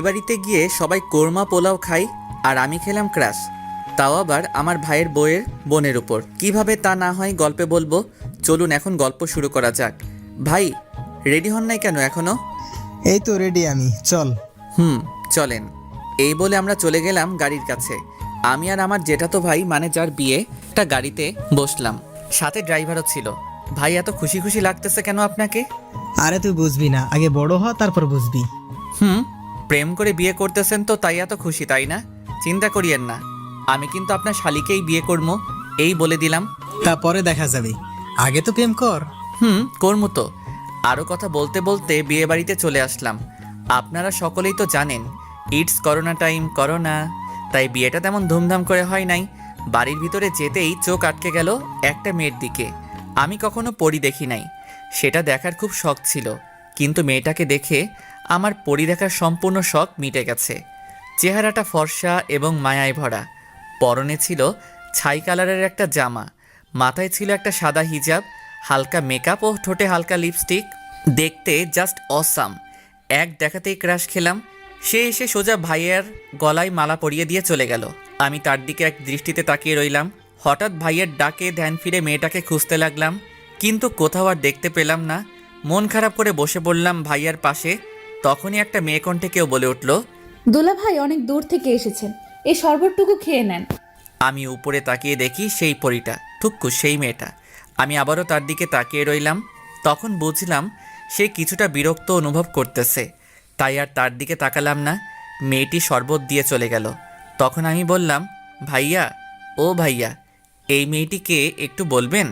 বিয়েবাড়িতে গিয়ে সবাই কোরমা পোলাও খায় আর আমি খেলাম ক্রাশ, তাও আবার আমার ভাইয়ের বউয়ের বোনের উপর। কিভাবে তা না হয় গল্পে বলবো, চলুন এখন গল্প শুরু করা যাক। ভাই রেডি হন নাই কেন এখনো? এই তো রেডি আমি, চল। চলেন। এই বলে আমরা চলে গেলাম গাড়ির কাছে। আমি আর আমার জেঠাতো ভাই মানে যার বিয়ে, একটা গাড়িতে বসলাম, সাথে ড্রাইভারও ছিল। ভাই এত খুশি খুশি লাগতেছে কেন আপনাকে? আরে তুই বুঝবি না, আগে বড় হ তারপর বুঝবি। প্রেম করে বিয়ে করতেছেন তো তাই এত খুশি, তাই না? চিন্তা করিয়েন না, আমি কিন্তু আপনার শালিকেই বিয়ে করবো, এই বলে দিলাম। তারপরে দেখা যাবে, আগে তো প্রেম কর। করবো তো। আরও কথা বলতে বলতে বিয়ে বাড়িতে চলে আসলাম। আপনারা সকলেই তো জানেন ইটস করোনা টাইম, করোনা, তাই বিয়েটা তেমন ধুমধাম করে হয় নাই। বাড়ির ভিতরে যেতেই চোখ আটকে গেল একটা মেয়ের দিকে। আমি কখনো পরি দেখি নাই, সেটা দেখার খুব শখ ছিল, কিন্তু মেয়েটাকে দেখে আমার পরি দেখার সম্পূর্ণ শখ মিটে গেছে। চেহারাটা ফর্সা এবং মায়ায় ভরা, পরনে ছিল ছাই কালারের একটা জামা, মাথায় ছিল একটা সাদা হিজাব, হালকা মেকআপ ও ঠোঁটে হালকা লিপস্টিক, দেখতে জাস্ট অসাম। এক দেখাতেই ক্রাশ খেলাম। সে এসে সোজা ভাইয়ের গলায় মালা পরিয়ে দিয়ে চলে গেল। আমি তার দিকে এক দৃষ্টিতে তাকিয়ে রইলাম। হঠাৎ ভাইয়ের ডাকে ধ্যান ফিরে মেয়েটাকে খুঁজতে লাগলাম, কিন্তু কোথাও আর দেখতে পেলাম না। মন খারাপ করে বসে পড়লাম ভাইয়ার পাশে। তখনই একটা মেয়ে কণ্ঠে কেউ বলে উঠল, দুলা ভাই অনেক দূর থেকে এসেছেন, এই শরবতটুকু খেয়ে নেন। আমি উপরে তাকিয়ে দেখি সেই পরীটা, ঠুক্কু সেই মেয়েটা। আমি আবারও তার দিকে তাকিয়ে রইলাম। তখন বুঝলাম সে কিছুটা বিরক্ত অনুভব করতেছে, তাই আর তার দিকে তাকালাম না। মেয়েটি শরবত দিয়ে চলে গেল। তখন আমি বললাম, ভাইয়া, ও ভাইয়া, এই মেয়েটিকে একটু বলবেন?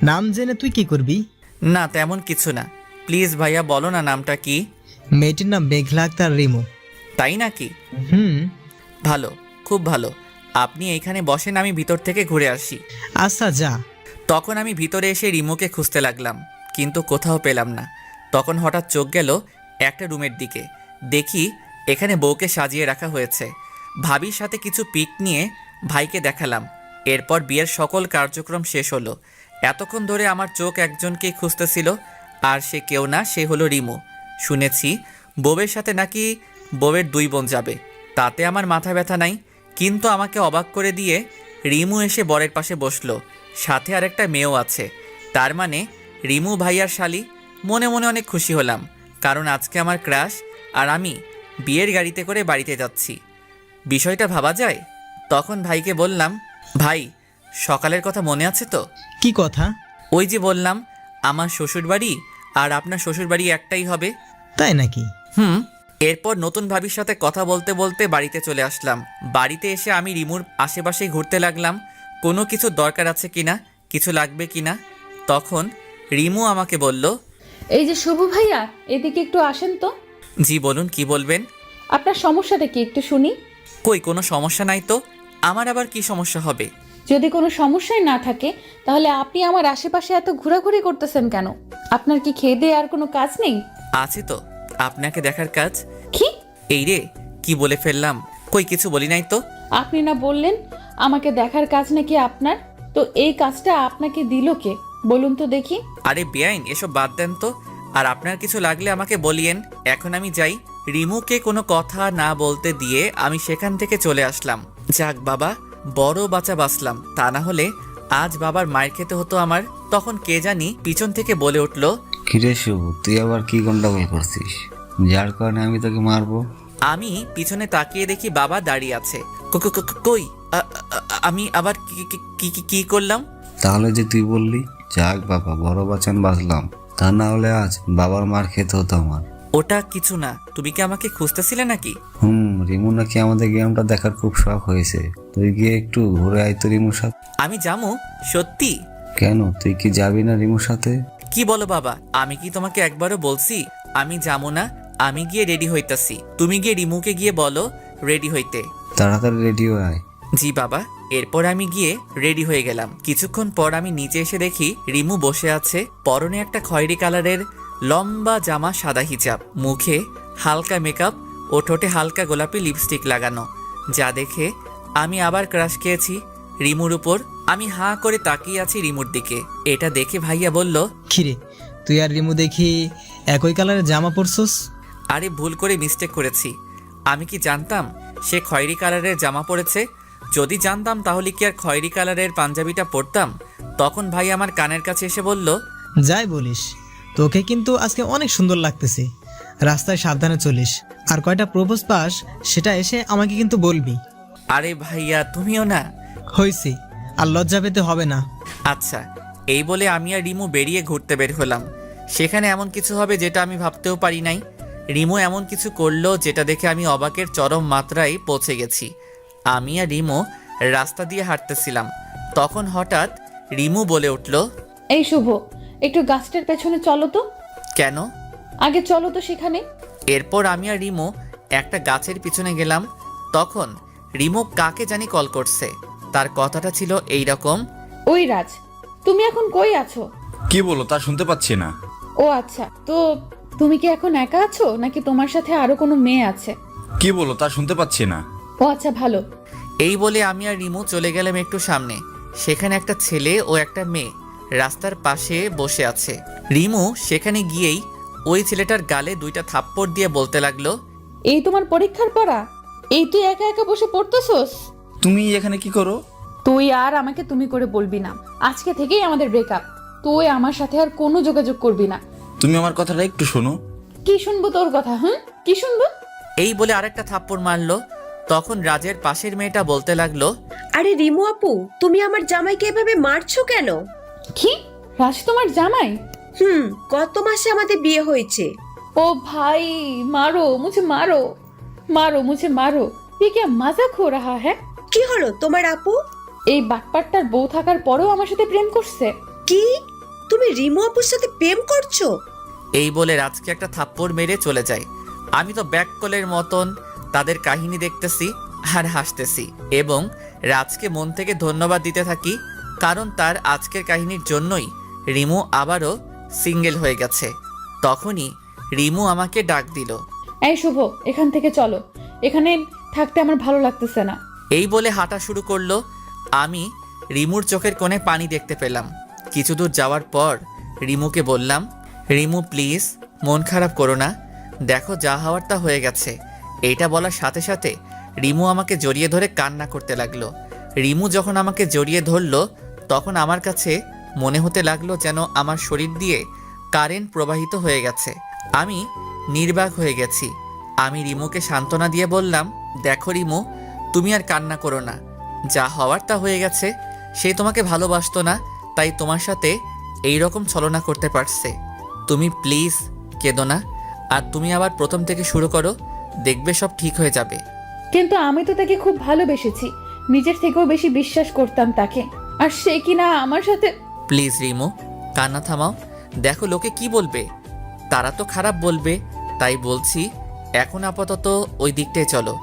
নাম জেনে তুই কি করবি? না তেমন কিছু না, প্লিজ ভাইয়া বলো না নামটা কি। মেয়েটির নাম মেঘলা আক্তার রিমু। তাই নাকি? ভালো, খুব ভালো। আপনি এইখানে বসেন, আমি ভিতর থেকে ঘুরে আসি। আচ্ছা যা। তখন আমি ভিতরে এসে রিমুকে খুঁজতে লাগলাম, কিন্তু কোথাও পেলাম না। তখন হঠাৎ চোখ গেল একটা রুমের দিকে। দেখি এখানে বউকে সাজিয়ে রাখা হয়েছে। ভাবির সাথে কিছু পিক নিয়ে ভাইকে দেখালাম। এরপর বিয়ের সকল কার্যক্রম শেষ হলো। এতক্ষণ ধরে আমার চোখ একজনকেই খুঁজতেছিল, আর সে কেউ না, সে হলো রিমু। শুনেছি বউয়ের সাথে নাকি বউয়ের 2 বোন যাবে, তাতে আমার মাথা ব্যথা নাই। কিন্তু আমাকে অবাক করে দিয়ে রিমু এসে বরের পাশে বসলো, সাথে আর একটা মেয়েও আছে। তার মানে রিমু ভাইয়ার শালি। মনে মনে অনেক খুশি হলাম, কারণ আজকে আমার ক্রাশ আর আমি বিয়ের গাড়িতে করে বাড়িতে যাচ্ছি। বিষয়টা ভাবা যায়। তখন ভাইকে বললাম, ভাই সকালের কথা মনে আছে তো? কি কথা? ওই যে বললাম আমার শ্বশুরবাড়ি আর আপনার শ্বশুরবাড়ি একটাই হবে। তাই নাকি? এরপর নতুন ভাবির সাথে কথা বলতে বলতে বাড়িতে চলে আসলাম। বাড়িতে এসে আমি রিমুর আশেপাশে ঘুরতে লাগলাম, কোনো কিছু দরকার আছে কিনা, কিছু লাগবে কিনা। তখন রিমু আমাকে বলল, এই যে শুভ ভাইয়া, এদিকে একটু আসেন তো। জি বলুন, কি বলবেন? আপনার সমস্যাটা কি একটু শুনি। কই কোনো সমস্যা নাই তো, আমার আবার কি সমস্যা হবে? যদি কোনো সমস্যাই না থাকে তাহলে আপনি আমার আশেপাশে এত ঘোরাঘুরি করতেছেন কেন? আপনার কি খেয়ে দিয়ে আর কোনো কাজ নেই? আছে তো, আপনাকে দেখার কাজ। কি? এই রে, কি বলে ফেললাম? কই কিছু বলি নাই তো। আপনি না বললেন আমাকে দেখার কাজ নাকি আপনার? তো এই কাজটা আপনাকে দিল কে বলুন তো দেখি। আরে বেআইন, এসব বাদ দেন তো। আর আপনার কিছু লাগলে আমাকে বলিয়েন, এখন আমি যাই। রিমুকে কোনো কথা না বলতে দিয়ে আমি সেখান থেকে চলে আসলাম। যাক বাবা, বড় বাঁচা বাঁচলাম, তা না হলে আজ বাবার মায়ের খেতে হতো আমার। তখন কে জানি পিছন থেকে বলে উঠল, কিরে শুভ, তুই আবার কি গন্ডগোল করছিস যার কারণে আমি তোকে মারবো? আমি পিছনে তাকিয়ে দেখি বাবা দাঁড়িয়ে আছে। কই আমি আবার কি করলাম? তাহলে যে তুই বললি, যাক বাবা বড় বাঁচান বাঁচলাম, তা না হলে আজ বাবার মার খেতে হতো আমার। ওটা কিছু না, তুমি কি আমাকে খুঁজতেছিলে নাকি? রিমু নাকি আমাদের গেমটা দেখার খুব শখ হয়েছে, তুই গিয়ে একটু ঘুরে আয় তো রিমুর সাথে। আমি যাবো? সত্যি? কেন, তুই কি যাবি না রিমুর সাথে? কি বলো বাবা, আমি কি তোমাকে একবারও বলছি আমি যাবো না? আমি গিয়ে রেডি হইতাছি, তুমি গিয়ে রিমুকে গিয়ে বলো রেডি হইতে। তাড়াতাড়ি রেডি হয়ে আয়। জি বাবা। এরপর আমি গিয়ে রেডি হয়ে গেলাম। কিছুক্ষণ পর আমি নিচে এসে দেখি রিমু বসে আছে, পরনে একটা খয়েরি কালারের লম্বা জামা, সাদা হিজাব, মুখে হালকা মেকআপ ও ঠোঁটে হালকা গোলাপি লিপস্টিক লাগানো। যা দেখে আমি আবার ক্রাশ খেয়েছি রিমুর উপর। আমি হাঁ করে তাকিয়ে আছি রিমুর দিকে। এটা দেখে ভাইয়া বলল, খিরে, তুই আর রিমু দেখি একই কালারের জামা পরছস। আরে ভুল করে মিস্টেক করেছি, আমি কি জানতাম সে খয়েরি কালারের জামা পরেছে? যদি জানতাম তাহলে কি আর খয়েরি কালারের পাঞ্জাবিটা পরতাম? তখন ভাই আমার কানের কাছে এসে বলল, যাই বলিস, তোকে কিন্তু আজকে অনেক সুন্দর লাগতেছে। রাস্তায় সাবধানে চলিস, আর কয়টা প্রপোজ পাস সেটা এসে আমাকে কিন্তু বলবি। আরে ভাইয়া তুমিও না। হইছি, আর লজ্জা পেতে হবে না। আচ্ছা, এই বলে আমি আর রিমু বেরিয়ে ঘুরতে বের হলাম। সেখানে এমন কিছু হবে যেটা আমি ভাবতেও পারি নাই। রিমু এমন কিছু করলো যেটা দেখে আমি অবাকের চরম মাত্রায় পৌঁছে গেছি। আমি আর রিমু রাস্তা দিয়ে হাঁটতেছিলাম, তখন হঠাৎ রিমু বলে উঠল, এই শুভ, একটু গাছটার পেছনে চলো তো। কেন? আগে চলো তো সেখানে। এরপর আমি আর রিমু একটা গাছের পিছনে গেলাম। তখন রিমু কাকে জানি কল করছে। তার কথাটা ছিল এই রকম, ওই রাজ, তুমি এখন কই আছো? কি বলো তা শুনতে পাচ্ছি না। ও আচ্ছা, তো তুমি কি এখন একা আছো নাকি তোমার সাথে আরো কোনো মেয়ে আছে? কি বলো তা শুনতে পাচ্ছি না। ও আচ্ছা, ভালো। এই বলে আমি আর রিমু চলে গেলাম একটু সামনে। সেখানে একটা ছেলে ও একটা মেয়ে রাস্তার পাশে বসে আছে। রিমু সেখানে গিয়েই ওই ছেলেটার গালে 2টা থাপ্পড় দিয়ে বলতে লাগলো, এই তোমার পরীক্ষার পড়া? এই তুই একা একা বসে পড়তেছস? তুমি এখানে কি করো? তুই আর আমাকে তুমি করে বলবি না। আজকে থেকেই আমাদের ব্রেকআপ। তুই আমার সাথে আর কোনো যোগাযোগ করবি না। তুমি আমার কথাটা একটু শোনো। কি শুনবো তোর কথা? কি শুনবো? এই বলে আরেকটা থাপ্পড় মারলো। তখন রাজের পাশের মেয়েটা বলতে লাগলো, আরে রিমু আপু, তুমি আমার জামাইকে এভাবে মারছো কেন? কি? রাজ তোমার জামাই? গত মাসে আমাদের বিয়ে হয়েছে। ओ भाई, मारो मुझे, मारो मारो मुझे, मारो। ये क्या मजाक हो रहा है? কি হলো তোমার আপু? এই বাটপাটটার বউ থাকার পরেও আমার সাথে প্রেম করছে। কি? তুমি রিমু আপুর সাথে প্রেম করছো? এই বলে রাজকে একটা থাপ্পড় মেরে চলে যায়। আমি তো ব্যাককলের মতন তাদের কাহিনী দেখতেছি আর হাসতেছি এবং রাজকে মন থেকে ধন্যবাদ দিতে থাকি, কারণ তার আজকের কাহিনীর জন্যই রিমু আবারও সিঙ্গেল হয়ে গেছে। তখনই রিমু আমাকে ডাক দিল। এই শুভ, এখান থেকে চলো, এখানে থাকতে আমার ভালো লাগতেছে না। এই বলে হাঁটা শুরু করলো। আমি রিমুর চোখের কোণে পানি দেখতে পেলাম। কিছু দূর যাওয়ার পর রিমুকে বললাম, রিমু প্লিজ মন খারাপ করো না, দেখো যা হওয়ার তা হয়ে গেছে। এইটা বলার সাথে সাথে রিমু আমাকে জড়িয়ে ধরে কান্না করতে লাগলো। রিমু যখন আমাকে জড়িয়ে ধরলো তখন আমার কাছে মনে হতে লাগলো যেন আমার শরীর দিয়ে কারেন্ট প্রবাহিত হয়ে গেছে। আমি নির্বাক হয়ে গেছি। আমি রিমুকে সান্ত্বনা দিয়ে বললাম, দেখো রিমু, তুমি আর কান্না করো না, যা হওয়ার তা হয়ে গেছে। সে তোমাকে ভালোবাসতো না, তাই তোমার সাথে এই রকম ছলনা করতে পারছে। তুমি প্লিজ কেঁদো না, আর তুমি আবার প্রথম থেকে শুরু করো, দেখবে সব ঠিক হয়ে যাবে। কিন্তু আমি তো তাকে খুব ভালোবেসেছি, নিজের থেকেও বেশি বিশ্বাস করতাম তাকে, আর সে কিনা আমার সাথে। প্লিজ রিমু, কান্না থামাও। দেখো লোকে কি বলবে, তারা তো খারাপ বলবে। তাই বলছি এখন আপাতত ওই দিকটায় চলো,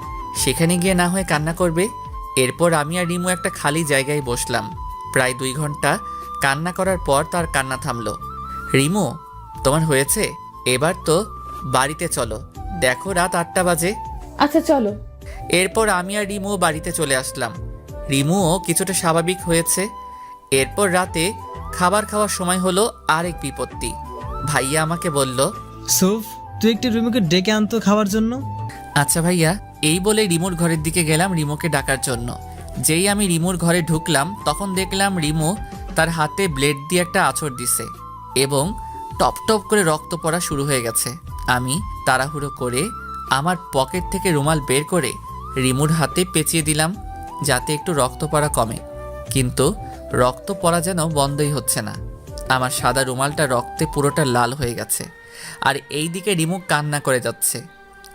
সেখানে গিয়ে না হয় কান্না করবে। এরপর আমি আর রিমু একটা খালি জায়গায় বসলাম। প্রায় 2 ঘন্টা কান্না করার পর তার কান্না থামলো। রিমু, তোমার হয়েছে, এবার তো বাড়িতে চলো, দেখো রাত 8টা বাজে। আচ্ছা চলো। এরপর আমি আর রিমু বাড়িতে চলে আসলাম। রিমুও কিছুটা স্বাভাবিক হয়েছে। এরপর রাতে খাবার খাওয়ার সময় হলো আরেক বিপত্তি। ভাইয়া আমাকে বলল, সুফ, তুই একটু রিমুকে ডেকে আনতো খাওয়ার জন্য। আচ্ছা ভাইয়া। এই বলে রিমুর ঘরের দিকে গেলাম রিমুকে ডাকার জন্য। যেই আমি রিমুর ঘরে ঢুকলাম তখন দেখলাম রিমু তার হাতে ব্লেড দিয়ে একটা আঁচড় দিছে এবং টপ টপ করে রক্ত পড়া শুরু হয়ে গেছে। আমি তাড়াহুড়ো করে আমার পকেট থেকে রুমাল বের করে রিমুর হাতে পেঁচিয়ে দিলাম যাতে একটু রক্ত পড়া কমে, কিন্তু রক্ত পড়া যেন বন্ধই হচ্ছে না। আমার সাদা রুমালটা রক্তে পুরোটা লাল হয়ে গেছে, আর এই দিকে রিমু কান্না করে যাচ্ছে।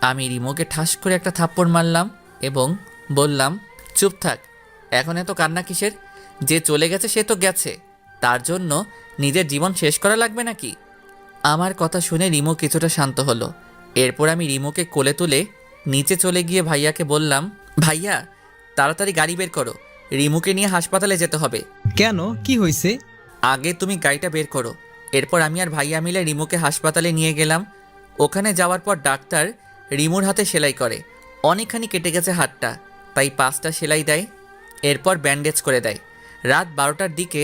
আমি রিমুকে ঠাস করে একটা থাপ্পড় মারলাম এবং বললাম, চুপ থাক, এখন এত কান্না কিসের? যে চলে গেছে সে তো গেছে, তার জন্য নিজের জীবন শেষ করা লাগবে নাকি? আমার কথা শুনে রিমু কিছুটা শান্ত হলো। এরপর আমি রিমুকে কোলে তুলে নিচে চলে গিয়ে ভাইয়াকে বললাম, ভাইয়া তাড়াতাড়ি গাড়ি বের করো, রিমুকে নিয়ে হাসপাতালে যেতে হবে। কেন, কি হয়েছে? আগে তুমি গাড়িটা বের করো। এরপর আমি আর ভাইয়া মিলে রিমুকে হাসপাতালে নিয়ে গেলাম। ওখানে যাওয়ার পর ডাক্তার রিমুর হাতে সেলাই করে। অনেকখানি কেটে গেছে হাতটা, তাই 5টা সেলাই দেয়, এরপর ব্যান্ডেজ করে দেয়। রাত 12টার দিকে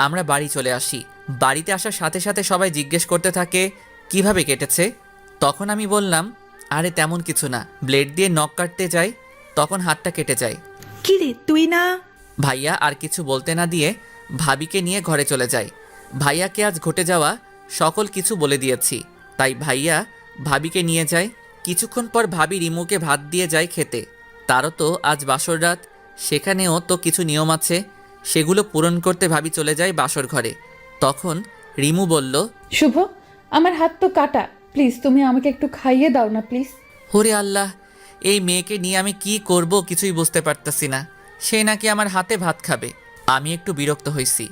আমরা বাড়ি চলে আসি। বাড়িতে আসার সাথে সাথে সবাই জিজ্ঞেস করতে থাকে কিভাবে কেটেছে। তখন আমি বললাম, আরে তেমন কিছু না, ব্লেড দিয়ে নখ কাটতে যাই, তখন হাতটা কেটে যায়। কিরে তুই না? ভাইয়া আর কিছু বলতে না দিয়ে ভাবিকে নিয়ে ঘরে চলে যায়। ভাইয়াকে আজ ঘটে যাওয়া সকল কিছু বলে দিয়েছি, তাই ভাইয়া ভাবিকে নিয়ে যায়। কিছুক্ষণ পর ভাবি রিমুকে ভাত দিয়ে যায় খেতে। তারও তো আজ বাসর রাত, সেখানেও তো কিছু নিয়ম আছে, সেগুলো পূরণ করতে ভাবি চলে যায় বাসর ঘরে। তখন রিমু বলল, শুভ, আমার হাত তো কাটা, প্লিজ তুমি আমাকে একটু খাইয়ে দাও না প্লিজ। ওরে আল্লাহ, এই মেয়েকে নিয়ে আমি কি করব কিছুই বুঝতে পারতাছি না। সে নাকি আমার হাতে ভাত খাবে। আমি একটু বিরক্ত হইছি,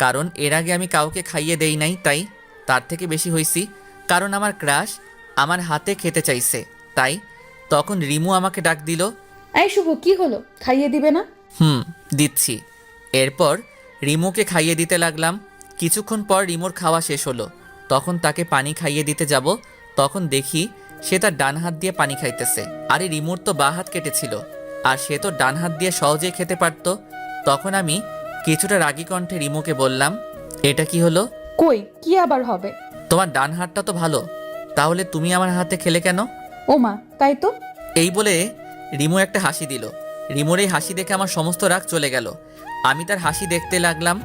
কারণ এর আগে আমি কাউকে খাইয়ে দেই নাই, তাই তার থেকে বেশি হইছি কারণ আমার ক্রাশ আমার হাতে খেতে চাইছে। তাই তখন রিমু আমাকে ডাক দিল। এই শুভ, কি হলো, খাইয়ে দিবে না? দিচ্ছি। এরপর রিমুকে খাইয়ে দিতে লাগলাম। কিছুক্ষণ পর রিমুর খাওয়া শেষ হলো, তখন তাকে পানি খাইয়ে দিতে যাব। তখন দেখি সে তার ডান হাত দিয়ে পানি খাইতেছে। আরে রিমুর তো বাঁ হাত কেটেছিল, আর সে তো ডান হাত দিয়ে সহজেই খেতে পারত। তখন আমি কিছুটা রাগী কণ্ঠে রিমুকে বললাম, এটা কি হলো? কই, কি আবার হবে? তোমার ডান হাতটা তো ভালো, তাহলে তুমি আমার হাতে খেলে কেন? ও মা, তাই তো। এই বলে রিমু একটা হাসি দিল। রিমুর এই হাসি দেখে আমার সমস্ত রাগ চলে গেল। আমি তার হাসি দেখতে লাগলাম।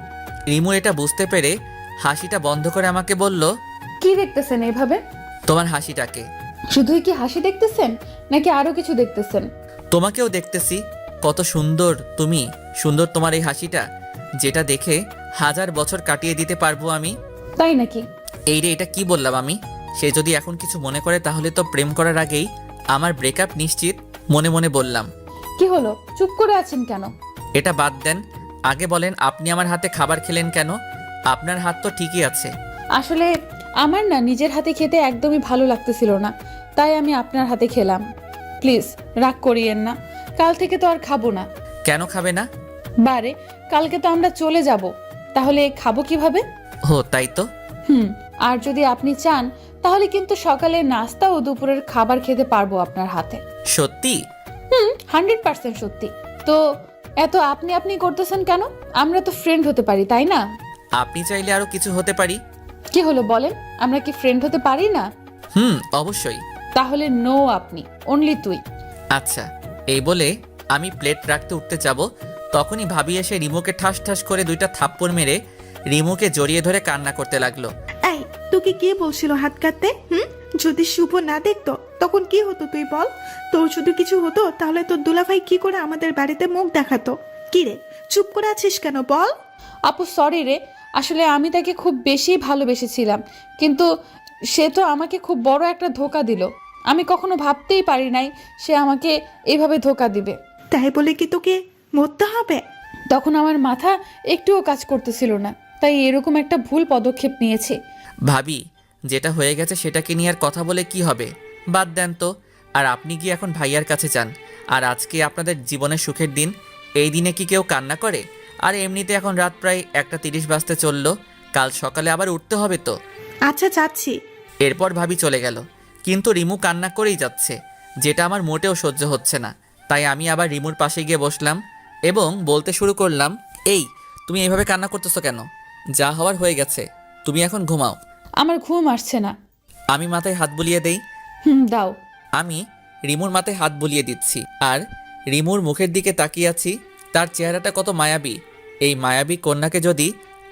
রিমু এটা বুঝতে পেরে হাসিটা বন্ধ করে আমাকে বলল, কি দেখতেছেন এইভাবে? তোমার হাসিটাকে। শুধুই কি হাসি দেখতেছেন নাকি আরো কিছু দেখতেছেন? তোমাকেও দেখতেছি, কত সুন্দর তুমি, সুন্দর তোমার এই হাসিটা, যেটা দেখে 1000 বছর কাটিয়ে দিতে পারবো আমি। তাই নাকি? এই রে, এটা কি বললাম আমি? সে যদি এখন কিছু মনে করে তাহলে তো প্রেম করার আগেই আমার ব্রেকআপ নিশ্চিত। মনে মনে বললাম। কি হলো, চুপ করে আছেন কেন? এটা বাদ দেন, আগে বলেন আপনি আমার হাতে খাবার খেলেন কেন? আপনার হাত তো ঠিকই আছে। আসলে আমার না নিজের হাতে খেতে একদমই ভালো লাগতেছিল না, তাই আমি আপনার হাতে খেলাম। প্লিজ রাগ করিয়েন না, কাল থেকে তো আর খাবো না। কেন খাবে না? বারে, কালকে তো আমরা চলে যাব, তাহলে খাবো কিভাবে? ও তাই তো। আর যদি আপনি চান তাহলে কিন্তু সকালে নাস্তা ও দুপুরের খাবার খেতে পারবো আপনার হাতে। সত্যি? 100% সত্যি। তো এত আপনি আপনি করতেছেন কেন? আমরা তো ফ্রেন্ড হতে পারি, তাই না? আপনি চাইলে আরো কিছু হতে পারি। কি হলো বলেন, আমরা কি ফ্রেন্ড হতে পারি না? অবশ্যই। তাহলে নো, আপনি অনলি তুই। আচ্ছা। এই বলে আমি প্লেট রাখতে উঠতে যাব, তখনই ভাবি এসে রিমুকে ঠাস ঠাস করে 2টা থাপ্পড় মেরে রিমুকে জড়িয়ে ধরে কান্না করতে লাগলো। এই, তোকে কে বলছিল হাত কাটতে? যদি শুভ না দেখতো তখন কি হতো তুই বল? তোর যদি কিছু হতো তাহলে তোর দুলাভাই কি করে আমাদের বাড়িতে মুখ দেখাতো? কি রে, চুপ করে আছিস কেন বল? আপু সরি রে, আসলে আমি তাকে খুব বেশি ভালোবেসেছিলাম, কিন্তু সে তো আমাকে খুব বড় একটা ধোকা দিল। আমি কখনো ভাবতেই পারি নাই সে আমাকে এইভাবে ধোকা দিবে। তাই বলে কি তোকে মরতে হবে? তখন আমার মাথা একটুও কাজ করতেছিল না, তাই এরকম একটা ভুল পদক্ষেপ নিয়েছি। ভাবি, যেটা হয়ে গেছে সেটাকে নিয়ে আর কথা বলে কি হবে? বাদ দেন তো। আর আপনি কি এখন ভাইয়ার কাছে যান। আর আজকে আপনাদের জীবনের সুখের দিন, এই দিনে কি কেউ কান্না করে? আর এমনিতে এখন রাত প্রায় 1:30 বাজতে চললো, কাল সকালে আবার উঠতে হবে তো। আচ্ছা যাচ্ছি। এরপর ভাবি চলে গেল, কিন্তু রিমু কান্না করেই যাচ্ছে, যেটা আমার মোটেও সহ্য হচ্ছে না। তাই আমি আবার রিমুর পাশে গিয়ে বসলাম এবং বলতে শুরু করলাম, এই তুমি এইভাবে কান্না করতেছো কেন? যা হওয়ার হয়ে গেছে, তুমি এখন ঘুমাও। আমার ঘুম আসছে না। আমি মাথায় হাত বুলিয়ে দেই। দাও। আমি রিমুর মাথায় হাত বুলিয়ে দিচ্ছি আর রিমুর মুখের দিকে তাকিয়ে আছি। তার চেহারাটা কত মায়াবী। এই মায়াবী কন্যাকে যদি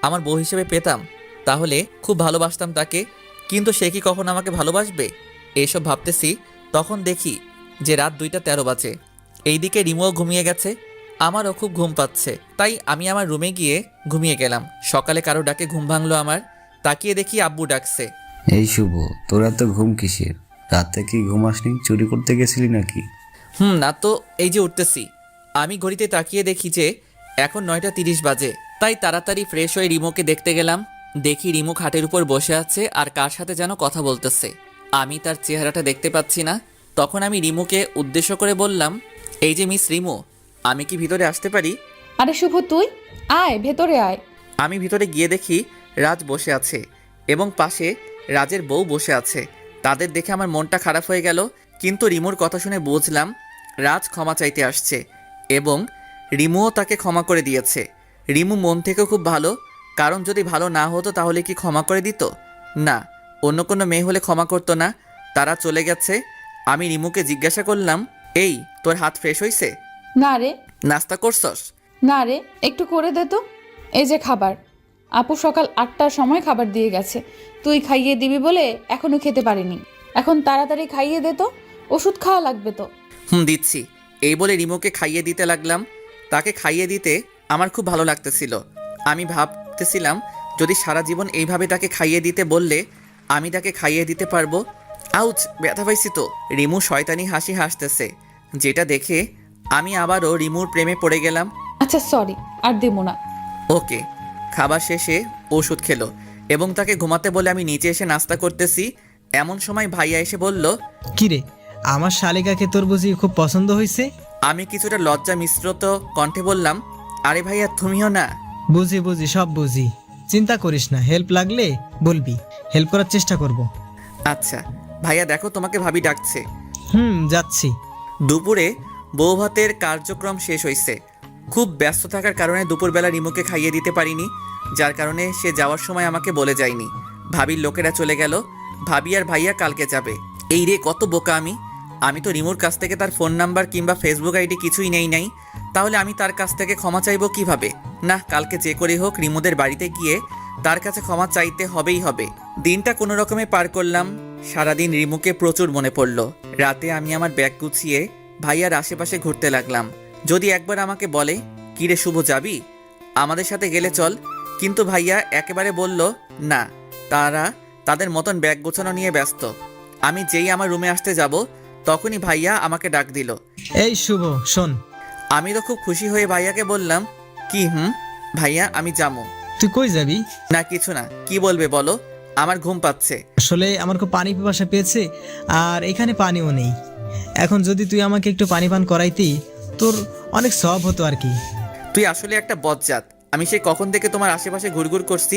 আমার বউ হিসেবে পেতাম তাহলে খুব ভালোবাসতাম তাকে, কিন্তু সে কি কখন আমাকে ভালোবাসবে? এইসব ভাবতেছি, তখন দেখি যে রাত 2:13 বাজে। এইদিকে রিমুও ঘুমিয়ে গেছে, আমারও খুব ঘুম পাচ্ছে, তাই আমি আমার রুমে গিয়ে ঘুমিয়ে গেলাম। সকালে কারো ডাকে ঘুম ভাঙলো আমার, তাকিয়ে দেখি আব্বু ডাকছে। এই শুভ, তোর এত ঘুম কিসের? রাতে কি ঘুমাসনি? চুরি করতে গেছিলি নাকি? না তো, এই যে উঠতেছি। আমি ঘড়িতে তাকিয়ে দেখি যে এখন 9:30 বাজে, তাই তাড়াতাড়ি ফ্রেশ হয়ে রিমোকে দেখতে গেলাম। দেখি রিমো খাটের উপর বসে আছে আর কার সাথে যেন কথা বলতেছে। আমি তার চেহারাটা দেখতে পাচ্ছি না। তখন আমি রিমোকে উদ্দেশ্য করে বললাম, এই যে মিস রিমো, আমি কি ভিতরে আসতে পারি? আরে শুভ, তুই আয়, ভেতরে আয়। আমি ভিতরে গিয়ে দেখি রাজ বসে আছে এবং পাশে রাজের বউ বসে আছে। তাদের দেখে আমার মনটা খারাপ হয়ে গেল, কিন্তু রিমোর কথা শুনে বুঝলাম রাজ ক্ষমা চাইতে আসছে এবং রিমুও তাকে ক্ষমা করে দিয়েছে। রিমু মন থেকেও খুব ভালো, কারণ যদি ভালো না হতো তাহলে কি ক্ষমা করে দিত? না, অন্য কোনো মেয়ে হলে ক্ষমা করতো না। তারা চলে গেছে আমি রিমুকে জিজ্ঞাসা করলাম, এই তোর হাত ফ্রেশ হইছে? না রে, নাস্তা করছস? না রে, একটু করে দে তো। এই যে খাবার, আপু সকাল 8টার সময় খাবার দিয়ে গেছে, তুই খাইয়ে দিবি বলে এখনো খেতে পারিনি। এখন তাড়াতাড়ি খাইয়ে দে তো, ওষুধ খাওয়া লাগবে তো। দিচ্ছি। এই বলে রিমুকে খাইয়ে দিতে লাগলাম। তাকে খাইয়ে দিতে আমার খুব ভালো লাগতেছিল। আমি ভাবতেছিলাম যদি সারা জীবন এইভাবে তাকে খাইয়ে দিতে বললে আমি তাকে খাইয়ে দিতে পারবো। আউচ, ব্যথা পাইছি তো। রিমু শয়তানি হাসি হাসতেছে, যেটা দেখে আমি আবারও রিমুর প্রেমে পড়ে গেলাম। আচ্ছা সরি, আর দেবো না। ওকে। খাবার শেষে ওষুধ খেলো এবং তাকে ঘুমাতে বলে আমি নিচে এসে নাস্তা করতেছি। এমন সময় ভাইয়া এসে বলল, কিরে, আমার শালিকাকে তোর বুঝি খুব পছন্দ হয়েছে? আমি কিছুটা লজ্জা মিশ্রিত কণ্ঠে বললাম, আরে ভাইয়া তুমিও না। বুঝি বুঝি, সব বুঝি, চিন্তা করিস না, হেল্প লাগলে বলবি, হেল্প করার চেষ্টা করব। আচ্ছা ভাইয়া, দেখো তোমাকে ভাবি ডাকছে। যাচ্ছি। দুপুরে বউ ভাতের কার্যক্রম শেষ হয়েছে। খুব ব্যস্ত থাকার কারণে দুপুরবেলা রিমুকে খাইয়ে দিতে পারিনি, যার কারণে সে যাওয়ার সময় আমাকে বলে যায়নি। ভাবির লোকেরা চলে গেল। ভাবি আর ভাইয়া কালকে যাবে। এই রে, কত বোকা আমি তো রিমুর কাছ থেকে তার ফোন নাম্বার কিংবা ফেসবুক আইডি কিছুই নাই। তাহলে আমি তার কাছ থেকে ক্ষমা চাইবো কিভাবে? না, কালকে যে করে হোক রিমুদের বাড়িতে গিয়ে তার কাছে ক্ষমা চাইতে হবেই হবে। দিনটা কোনো রকমে পার করলাম। সারাদিন রিমুকে প্রচুর মনে পড়ল। রাতে আমি আমার ব্যাগ গুছিয়ে ভাইয়ার আশেপাশে ঘুরতে লাগলাম। যদি একবার আমাকে বলে, কিরে শুভ যাবি, আমাদের সাথে গেলে চল, কিন্তু ভাইয়া একেবারে বলল না, তারা তাদের মতন ব্যাগ গোছানো নিয়ে ব্যস্ত। আমি যেই আমার রুমে আসতে যাব তখনই ভাইয়া আমাকে ডাক দিল। এই শুভ, শোন। আমি তো খুব খুশি হয়ে ভাইয়াকে বললাম, কি? ভাইয়া আমি যাবো। তুই কই যাবি? না কিছু না। কি বলবে বলো, আমার ঘুম পাচ্ছে। আসলে আমার খুব পানি পিপাসা পেয়েছে, আর এখানে পানিও নেই। এখন যদি তুই আমাকে একটু পানি পান করাইতি, তোর অনেক সব হতো আর কি। তুই আসলে একটা বজ্জাত। আমি সেই কখন থেকে তোমার আশেপাশে ঘুরঘুর করছি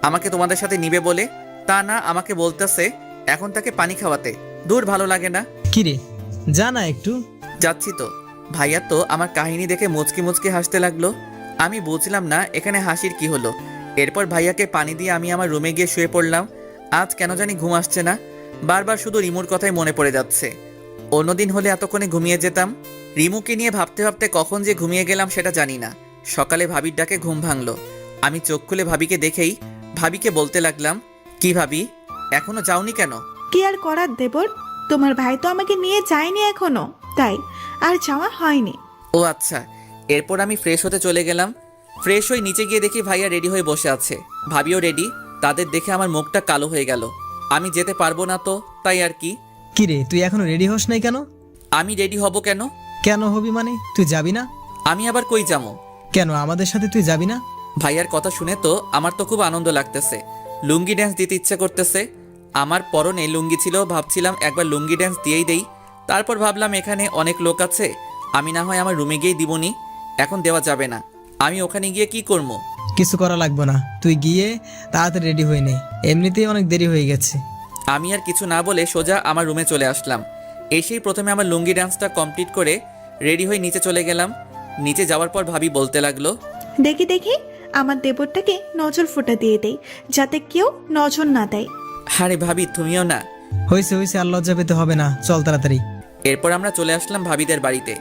আমাকে তোমাদের সাথে নিবে বলে, তা না আমাকে বলতেছে এখন তাকে পানি খাওয়াতে। দূর, ভালো লাগে না। কিরে, যা না একটু। যাচ্ছি তো। ভাইয়া তো আমার কাহিনী দেখে মুচকি মুচকি হাসতে লাগলো। আমি বুঝলাম না এখানে হাসির কি হলো। এরপর ভাইয়াকে পানি দিয়ে আমি আমার রুমে গিয়ে শুয়ে পড়লাম। আজ কেন জানি ঘুম আসছে না, বারবার শুধু রিমুর কথাই মনে পড়ে যাচ্ছে। অন্যদিন হলে এতক্ষণে ঘুমিয়ে যেতাম। রিমুকে নিয়ে ভাবতে ভাবতে কখন যে ঘুমিয়ে গেলাম সেটা জানি না। সকালে ভাবির ডাকে ঘুম ভাঙলো। আমি চোখ খুলে ভাবিকে দেখেই ভাবিকে বলতে লাগলাম, কি ভাবি, এখনো যাওনি কেন? কি আর করার দেবর, তোমার ভাই তো আমাকে নিয়ে যায়নি এখনো, তাই আর যাওয়া হয়নি। ও আচ্ছা। এরপর আমি ফ্রেশ হতে চলে গেলাম। ফ্রেশ হয়ে নিচে গিয়ে দেখি ভাইয়া রেডি হয়ে বসে আছে, ভাবিও রেডি। তাদের দেখে আমার মুখটা কালো হয়ে গেল। আমি যেতে পারবো না তো, তাই আর কি। কিরে, তুই এখনো রেডি হস নাই কেন? আমি রেডি হব কেন? কেন হবি মানে? তুই যাবি না? আমি আবার কই যাবো? কেন আমাদের সাথে তুই যাবি না? ভাইয়ার কথা শুনে তো আমার তো খুব আনন্দ লাগতেছে। লুঙ্গি ড্যান্স দিতে ইচ্ছে করতেছে। আমার পরনে লুঙ্গি ছিল, ভাবছিলাম একবার লুঙ্গি ড্যান্স দিয়েই দেই। তারপর ভাবলাম এখানে অনেক লোক আছে, আমি না হয় আমার রুমে গিয়েই দিবনি। এখন দেওয়া যাবে না। আমি ওখানে গিয়ে কি করবো? কিছু করা লাগবে না, তুই গিয়ে তাড়াতাড়ি রেডি হয়ে নে, এমনিতেই অনেক দেরি হয়ে গেছে। আমি আর কিছু না বলে সোজা আমার রুমে চলে আসলাম। এসেই প্রথমে আমার লুঙ্গি ডান্সটা কমপ্লিট করে রেডি হয়ে নিচে চলে গেলাম। নিচে যাওয়ার পর ভাবি বলতে লাগলো, দেখি দেখি আমার দেবরটাকে নজর ফোঁটা দিয়ে দেই, যাতে কেউ নজর না দেয়। আরে ভাবি তুমিও না। হয়েছে হয়েছে, আর লজ্জা পেতে হবে না, চল তাড়াতাড়ি। এরপর আমরা চলে আসলাম ভাবিদের বাড়িতে।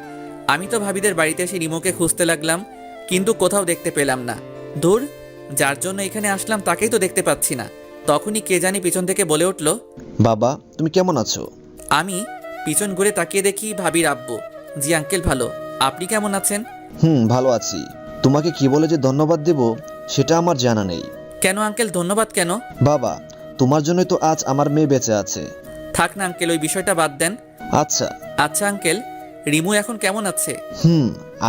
আমি তো ভাবিদের বাড়িতে এসে রিমোকে খুঁজতে লাগলাম, কিন্তু কোথাও দেখতে পেলাম না। দূর, যার জন্য এখানে আসলাম তাকেই তো দেখতে পাচ্ছি না। তখনই কে জানি পিছন থেকে বলে উঠলো, বাবা তুমি কেমন আছো? আমি পিছন ঘুরে তাকিয়ে দেখি ভাবির আব্বু। জি আঙ্কেল, ভালো। আপনি কেমন আছেন? ভালো আছি। তোমাকে কি বলে যে ধন্যবাদ দেব সেটা আমার জানা নেই। কেন আঙ্কেল, ধন্যবাদ কেন? বাবা তোমার জন্যই তো আজ আমার মেয়ে বেঁচে আছে। থাক না আঙ্কেল, ওই বিষয়টা বাদ দেন। আচ্ছা আচ্ছা আঙ্কেল, রিমু এখন কেমন আছে?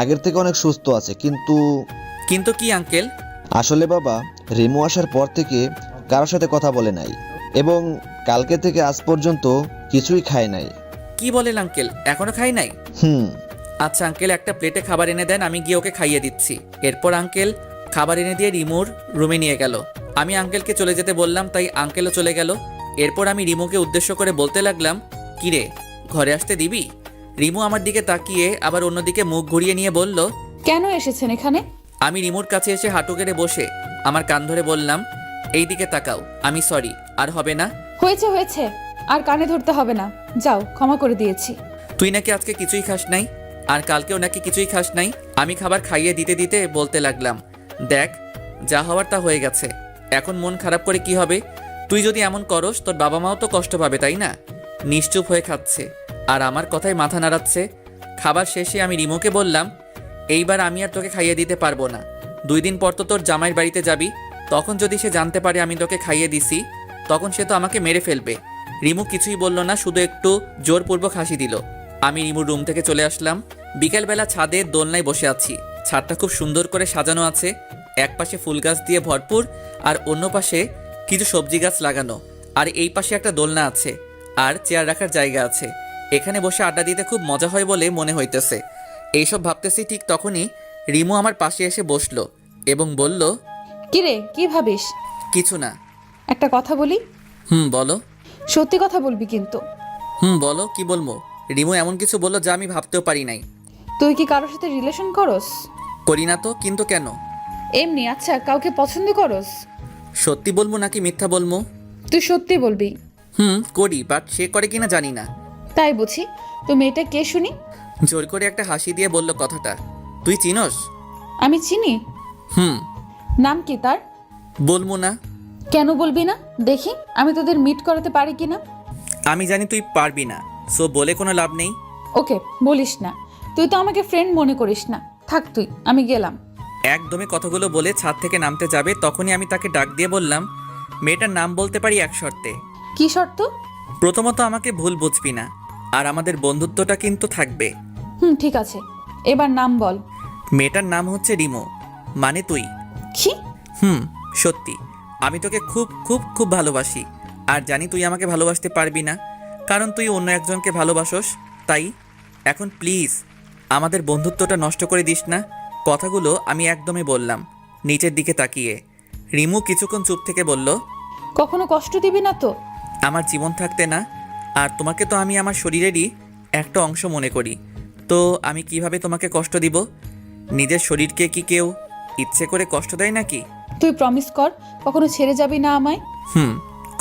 আগের থেকে অনেক সুস্থ আছে, কিন্তু কিন্তু কি আঙ্কেল? আসলে বাবা, রিমু আসার পর থেকে কারোর সাথে কথা বলে নাই, এবং কালকে থেকে আজ পর্যন্ত কিছুই খায় নাই। কি বলেন আঙ্কেল, এখনো খাই নাই? আচ্ছা আঙ্কেল, একটা প্লেটে খাবার এনে দেন, আমি গিয়ে ওকে খাইয়ে দিচ্ছি। এরপর আঙ্কেল খাবার এনে দিয়ে রিমুর রুমে নিয়ে গেল। আমি আঙ্কেলকে চলে যেতে বললাম, তাই আঙ্কেলও চলে গেল। এরপর আমি রিমুকে উদ্দেশ্য করে বলতে লাগলাম, কিরে ঘরে আসতে দিবি? রিমু আমার দিকে তাকিয়ে আবার অন্যদিকে মুখ ঘুরিয়ে নিয়ে বলল, কেন এসেছেন এখানে? আমি রিমুর কাছে এসে হাঁটু গেড়ে বসে আমার কান ধরে বললাম, এই দিকে তাকাও। আমি সরি, আর হবে না। হয়েছে হয়েছে, আর কানে ধরতে হবে না, যাও, ক্ষমা করে দিয়েছি। তুই নাকি আজকে কিছুই খাস নাই, আর কালকেও নাকি কিছুই খাস নাই। আমি খাবার খাইয়ে দিতে দিতে বলতে লাগলাম, দেখ যা হওয়ার তা হয়ে গেছে, এখন মন খারাপ করে কি হবে? তুই যদি এমন করস তোর বাবা মাও তো কষ্ট পাবে, তাই না? নিশ্চুপ হয়ে খাচ্ছে আর আমার কথায় মাথা নাড়াচ্ছে। খাবার শেষে আমি রিমোকে বললাম, এইবার আমি আর তোকে খাইয়ে দিতে পারবো না। 2 দিন পর তো তোর জামাইয়ের বাড়িতে যাবি, তখন যদি সে জানতে পারে আমি তোকে খাইয়ে দিছি, তখন সে তো আমাকে মেরে ফেলবে। রিমু কিছুই বলল না, শুধু একটু জোরপূর্বক হাসি দিল। আমি রিমুর রুম থেকে চলে আসলাম। বিকেলবেলা ছাদে দোলনায় বসে আছি। ছাদটা খুব সুন্দর করে সাজানো আছে, এক পাশে ফুল গাছ দিয়ে ভরপুর আর অন্য পাশে কিছু সবজি গাছ লাগানো, আর এই পাশে একটা দোলনা আছে আর চেয়ার রাখার জায়গা আছে। এখানে বসে আড্ডা দিতে খুব মজা হয় বলে মনে হইতেছে। এইসব ভাবতেছি, ঠিক তখনই রিমু আমার পাশে এসে বসলো এবং বলল, কিরে, কি ভাবিস? কিছু না। একটা কথা বলি? বলো। সত্যি কথা বলবি কিন্তু। বলো, কি বলবো? রিমু এমন কিছু বললো যা আমি ভাবতেও পারি নাই। তুই কি কারোর সাথে রিলেশন করস? করি না তো, কিন্তু কেন? এমনি। আচ্ছা, কাউকে পছন্দ করস? সত্যি বলবো নাকি মিথ্যা বলবো? তুই সত্যি বলবি। করি, বাট সে করে কিনা জানি না। তাই বুঝি। তো মেয়েটা কে শুনি? জোর করে একটা হাসি দিয়ে বলল কথাটা। তুই চিনস? আমি চিনি। হুম। নাম কি তার? বলবো না। কেন বলবি না? দেখি আমি তোদের মিট করাতে পারি কিনা। আমি জানি তুই পারবি না, সো বলে কোনো লাভ নেই। ওকে, বলিস না। তুই তো আমাকে ফ্রেন্ড মনে করিস না। থাক তুই, আমি গেলাম। একদমই কথাগুলো বলে ছাদ থেকে নামতে যাবে, তখনই আমি তাকে ডাক দিয়ে বললাম, মেয়েটার নাম বলতে পারি এক শর্তে। কি শর্ত? প্রথমত আমাকে ভুল বুঝবি না, আর আমাদের বন্ধুত্বটা কিন্তু থাকবে। ঠিক আছে, এবার নাম বল। মেয়েটার নাম হচ্ছে রিমো, মানে তুই। কি? সত্যি আমি তোকে খুব খুব খুব ভালোবাসি, আর জানি তুই আমাকে ভালোবাসতে পারবি না, কারণ তুই অন্য একজনকে ভালোবাসোস। তাই এখন প্লিজ আমাদের বন্ধুত্বটা নষ্ট করে দিস না। কথাগুলো আমি একদমই বললাম নিচের দিকে তাকিয়ে। রিমু কিছুক্ষণ চুপ থেকে বলল, কখনো কষ্ট দিবি না তো? আমার জীবন থাকতে না, আর তোমাকে তো আমি আমার শরীরেরই একটা অংশ মনে করি, তো আমি কিভাবে তোমাকে কষ্ট দিব? নিজের শরীরকে কি কেউ ইচ্ছে করে কষ্ট দেয় নাকি? তুই প্রমিস কর কখনো ছেড়ে যাবি না আমায়।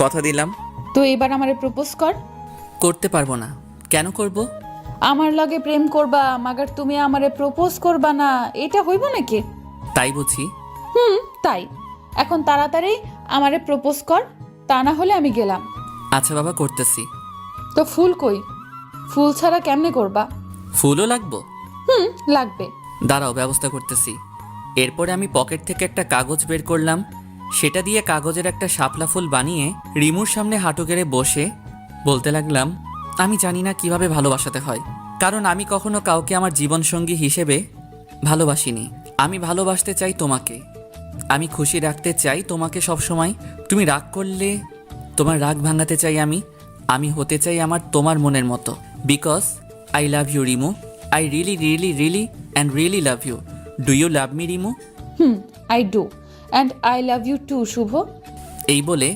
কথা দিলাম। তুই এবার আমারে প্রপোজ কর। করতে পারবো না। কেন করব? আমার লগে প্রেম করবা, মাগার তুমি আমারে প্রপোজ করবা না, এটা হইব নাকি? তাই বুঝি? তাই। এখন তাড়াতাড়ি আমারে প্রপোজ কর, তা না হলে আমি গেলাম। আচ্ছা বাবা, করতেছি। তো ফুল কই? ফুল ছাড়া কেমনে করবা? ফুলও লাগবো? লাগবে। দাঁড়াও, ব্যবস্থা করতেছি। এরপরে আমি পকেট থেকে একটা কাগজ বের করলাম, সেটা দিয়ে কাগজের একটা শাপলা ফুল বানিয়ে রিমুর সামনে হাঁটু গেড়ে বসে বলতে লাগলাম, আমি জানি না কিভাবে ভালোবাসাতে হয়, কারণ আমি কখনো কাউকে আমার জীবনসঙ্গী হিসেবে ভালোবাসিনি। আমি ভালোবাসতে চাই তোমাকে, আমি খুশি রাখতে চাই তোমাকে সব সময়। তুমি রাগ করলে তোমার রাগ ভাঙাতে চাই আমি হতে চাই আমার তোমার মনের মতো। Because I love you Rimu, I really really really and really love you. Do you love me Rimu? I do, and I love you too Shubho. এই বলে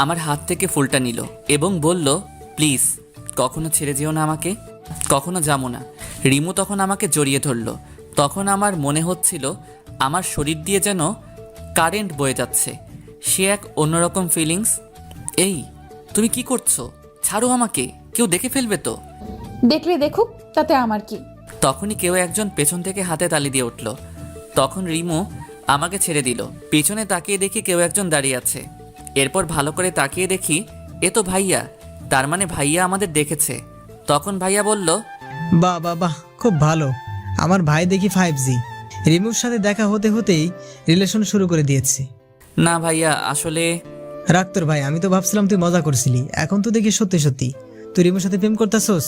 আমার হাত থেকে ফুলটা নিল এবং বলল, প্লিজ কখনো ছেড়ে যেও না আমাকে, কখনো যাবো না। রিমু তখন আমাকে জড়িয়ে ধরল। তখন আমার মনে হচ্ছিল আমার শরীর দিয়ে যেন কারেন্ট বয়ে যাচ্ছে। সে এক অন্যরকম ফিলিংস। এই তুমি কি করছো? ছাড়ো আমাকে, কেউ দেখে ফেলবে তো। দেখলে দেখুক, তাতে আমার কি। তখনই কেউ একজন পেছন থেকে হাতে তালি দিয়ে উঠল। তখন রিমু আমাকে ছেড়ে দিল। পিছনে তাকিয়ে দেখি কেউ একজন দাঁড়িয়ে আছে। এরপর ভালো করে তাকিয়ে দেখি এ তো ভাইয়া, তার মানে ভাইয়া আমাদের দেখেছে। তখন ভাইয়া বলল, বাহ বাহ বাহ, খুব ভালো। আমার ভাই দেখি 5G। রিমুর সাথে দেখা হতে হতেই রিলেশন শুরু করে দিয়েছি। না ভাইয়া, আসলে রাখ তোর ভাই, আমি তো ভাবছিলাম তুই মজা করছিলি, এখন তো দেখি সত্যি সত্যি তুই রিমুর সাথে প্রেম করতেছস।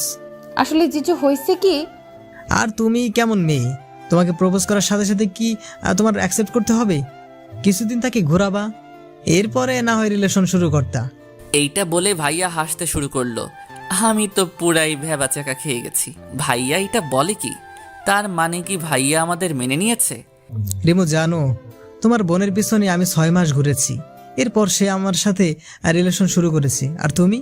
আসলে জিজু হয়েছে কি, আর তুমি কেমন মেয়ে, তোমাকে প্রপোজ করার সাথে সাথে কি তোমার অ্যাকসেপ্ট করতে হবে? কিছুদিন তাকে ঘোরাবা, এরপরে না হয় রিলেশন শুরু করতা। এইটা বলে ভাইয়া হাসতে শুরু করলো। আমি তো পুরাই ভেবাচাকা খেয়ে গেছি। ভাইয়া এটা বলে কি? তার মানে কি ভাইয়া আমাদের মেনে নিয়েছে? রিমু জানো, তোমার বোনের পিছনে আমি 6 মাস ঘুরেছি, এরপর সে আমার সাথে রিলেশন শুরু করেছে। আর তুমি?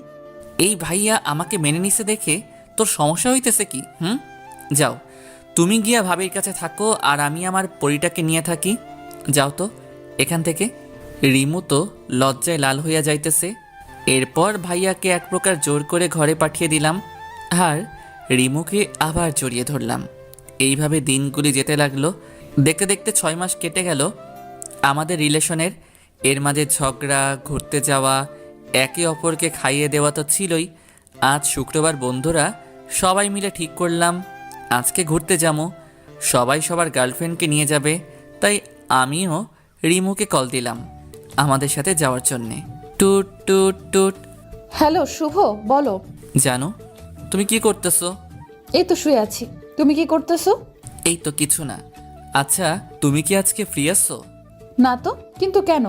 এই ভাইয়া আমাকে মেনে নিছে দেখে তোর সমস্যা হইতেছে কি? যাও, তুমি গিয়া ভাবির কাছে থাকো, আর আমি আমার পরিটাকে নিয়ে থাকি। যাও তো এখান থেকে। রিমু তো লজ্জায় লাল হইয়া যাইতেছে। এরপর ভাইয়াকে এক প্রকার জোর করে ঘরে পাঠিয়ে দিলাম আর রিমুকে আবার জড়িয়ে ধরলাম। এইভাবে দিনগুলি যেতে লাগলো। দেখতে দেখতে 6 মাস কেটে গেল আমাদের রিলেশনের। এর মাঝে ঝগড়া, ঘুরতে যাওয়া, একে অপরকে খাইয়ে দেওয়া তো ছিলই। আজ শুক্রবার বন্ধুরা সবাই মিলে ঠিক করলাম আজকে ঘুরতে যাবো। সবাই সবার গার্লফ্রেন্ডকে নিয়ে যাবে, তাই আমিও রিমুকে কল দিলাম আমাদের সাথে যাওয়ার জন্যে। টুট টুট টুট। হ্যালো শুভ, বলো। জানো তুমি কি করতেছো? এই তো শুয়ে আছি। তুমি কি করতেছো? এই তো কিছু না। আচ্ছা তুমি কি আজকে ফ্রি আছো? না তো, কিন্তু কেন?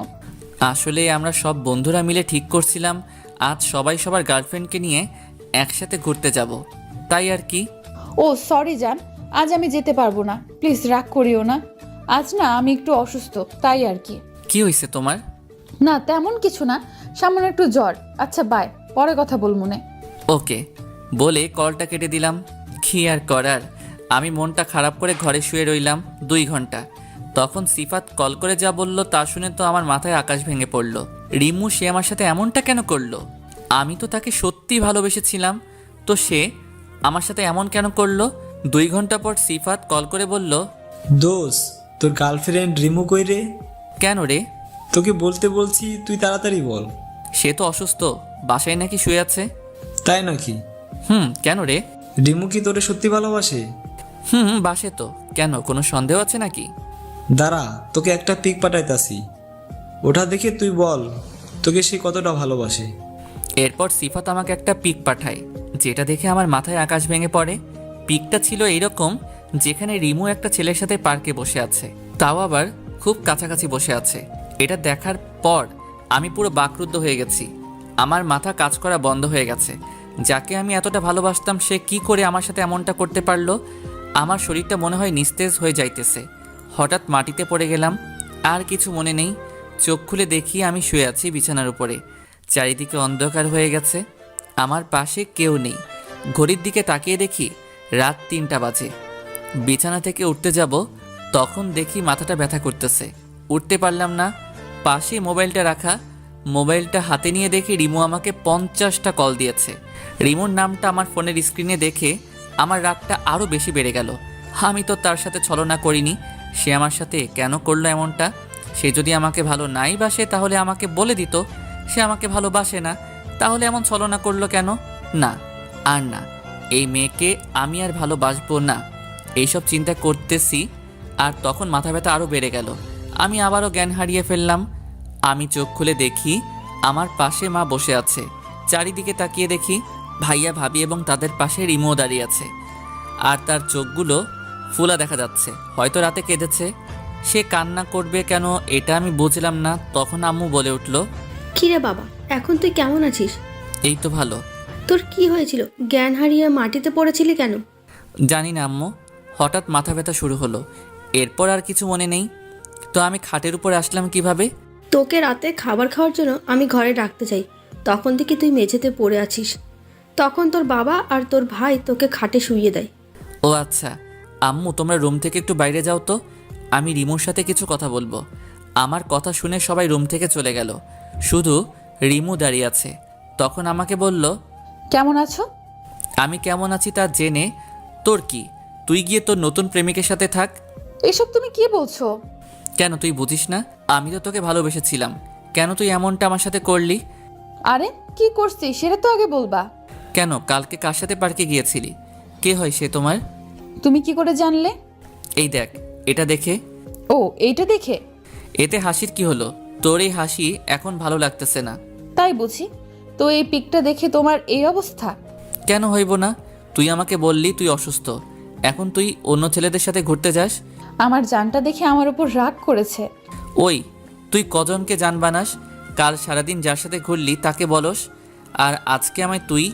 আসলে আমরা সব বন্ধুরা মিলে ঠিক করছিলাম আজ সবাই সবার গার্লফ্রেন্ডকে নিয়ে একসাথে ঘুরতে যাব, তাই আর কি। ও সরি জান, আজ আমি যেতে পারবো না, প্লিজ রাগ করিও না। আজ না আমি একটু অসুস্থ, তাই আর কি। কি হয়েছে তোমার? না তেমন কিছু না, সামান্য একটু জ্বর। আচ্ছা বাই, পরে কথা বল মনে। ওকে বলে কলটা কেটে দিলাম। কি আর করার, আমি মনটা খারাপ করে ঘরে শুয়ে রইলাম 2 ঘন্টা। তখন সিফাত কল করে যা বলল তা শুনে তো আমার মাথায় আকাশ ভেঙে পড়ল। রিমু সে আমার সাথে এমনটা কেন করলো? আমি তো তাকে সত্যি ভালোবেসেছিলাম, তো সে আমার সাথে এমন কেন করলো? 2 ঘন্টা পর সিফাত কল করে বলল, দোষ, তোর গার্লফ্রেন্ড রিমু কই রে? কেন রে? তোকে বলতে বলছি, তুই তাড়াতাড়ি বল। সে তো অসুস্থ, বাসায় নাকি শুয়ে আছে। তাই নাকি? কেন রে? রিমু কি তোরে সত্যি ভালোবাসে? বাসে তো। কেন, কোনো সন্দেহ আছে নাকি? দাঁড়া, তোকে একটা পিক পাঠাইতাছি, ওটা দেখে তুই বল তোকে সে কতটা ভালোবাসে। এরপর সিফাত আমাকে একটা পিক পাঠায়, যেটা দেখে আমার মাথায় আকাশ ভেঙে পড়ে। পিকটা ছিল এইরকম, যেখানে রিমু একটা ছেলের সাথে পার্কে বসে আছে, তাও আবার খুব কাছাকাছি বসে আছে। এটা দেখার পর আমি পুরো বাকরুদ্ধ হয়ে গেছি। আমার মাথা কাজ করা বন্ধ হয়ে গেছে। যাকে আমি এতটা ভালোবাসতাম সে কি করে আমার সাথে এমনটা করতে পারলো? আমার শরীরটা মনে হয় নিস্তেজ হয়ে যাইতেছে। হঠাৎ মাটিতে পড়ে গেলাম, আর কিছু মনে নেই। চোখ খুলে দেখি আমি শুয়ে আছি বিছানার উপরে। চারিদিকে অন্ধকার হয়ে গেছে, আমার পাশে কেউ নেই। ঘড়ির দিকে তাকিয়ে দেখি রাত 3টা বাজে। বিছানা থেকে উঠতে যাব, তখন দেখি মাথাটা ব্যথা করতেছে, উঠতে পারলাম না। পাশে মোবাইলটা রাখা, মোবাইলটা হাতে নিয়ে দেখি রিমু আমাকে 50টা কল দিয়েছে। রিমুর নামটা আমার ফোনের স্ক্রিনে দেখে আমার রাগটা আরও বেশি বেড়ে গেল। আমি তো তার সাথে ছলনা করিনি, সে আমার সাথে কেন করলো এমনটা? সে যদি আমাকে ভালো নাই বাসে তাহলে আমাকে বলে দিত। সে আমাকে ভালোবাসে না, তাহলে এমন ছলনা করলো কেন? না, আর না, এই মেয়েকে আমি আর ভালোবাসবো না। এইসব চিন্তা করতেছি, আর তখন মাথা ব্যথা আরও বেড়ে গেল। আমি আবারও জ্ঞান হারিয়ে ফেললাম। আমি চোখ খুলে দেখি আমার পাশে মা বসে আছে। চারিদিকে তাকিয়ে দেখি ভাইয়া, ভাবি এবং তাদের পাশে রিমো দাঁড়িয়ে আছে, আর তার চোখগুলো ফোলা দেখা যাচ্ছে, হয়তো রাতে কেঁদেছে। সে কান্না করবে কেন এটা আমি বুঝলাম না। তখন আম্মু বলে উঠল, কিরে বাবা, এখন তুই কেমন আছিস? এই তো ভালো। তোর কি হয়েছিল? জ্ঞান হারিয়ে মাটিতে পড়েছিলি কেন? জানি না আম্মু, হঠাৎ মাথা ব্যথা শুরু হলো, এরপর আর কিছু মনে নেই। তো আমি খাটের উপরে আসলাম কিভাবে? তোকে রাতে খাবার খাওয়ার জন্য আমি ঘরে ডাকতে চাই, তখন দেখি তুই মেঝেতে পড়ে আছিস। তখন তোর বাবা আর তোর ভাই তোকে খাটে শুইয়ে দেয়। ও আচ্ছা, আম্মু তোমরা রুম থেকে একটু বাইরে যাও তো, আমি রিমুর সাথে কিছু কথা বলবো। আমার কথা শুনে সবাই রুম থেকে চলে গেল, শুধু রিমু দাঁড়িয়ে আছে। তখন আমাকে বলল, কেমন আছো? আমি কেমন আছি তা জেনে তোর কি? তুই গিয়ে তোর নতুন প্রেমিকের সাথে থাক। এসব তুমি কি বলছো? কেন তুই বুঝিস না? আমি তো তোকে ভালোবেসেছিলাম, কেন তুই এমনটা আমার সাথে করলি? আরে কি করছি সেটা তো আগে বলবা। কেন, কালকে কার সাথে পার্কে গিয়েছিলি? কে হয় সে তোমার? তুমি কি করে জানলে? এই দেখ, এটা দেখে। ও এইটা দেখে? এতে হাসির কি হলো? তোর এই হাসি এখন ভালো লাগতেছে না। তাই বুঝি। তো এই পিকটা দেখে তোমার এই অবস্থা? কেন হইব না? তুই আমাকে বললি তুই অসুস্থ, এখন তুই অন্য ছেলেদের সাথে ঘুরতে যাস। আমার জানটা দেখে আমার উপর রাগ করেছে। ওই, তুই কজনকে জান বানাস? কাল সারাদিন যার সাথে ঘুরলি তাকে বলস, আর আজকে আমায় তুই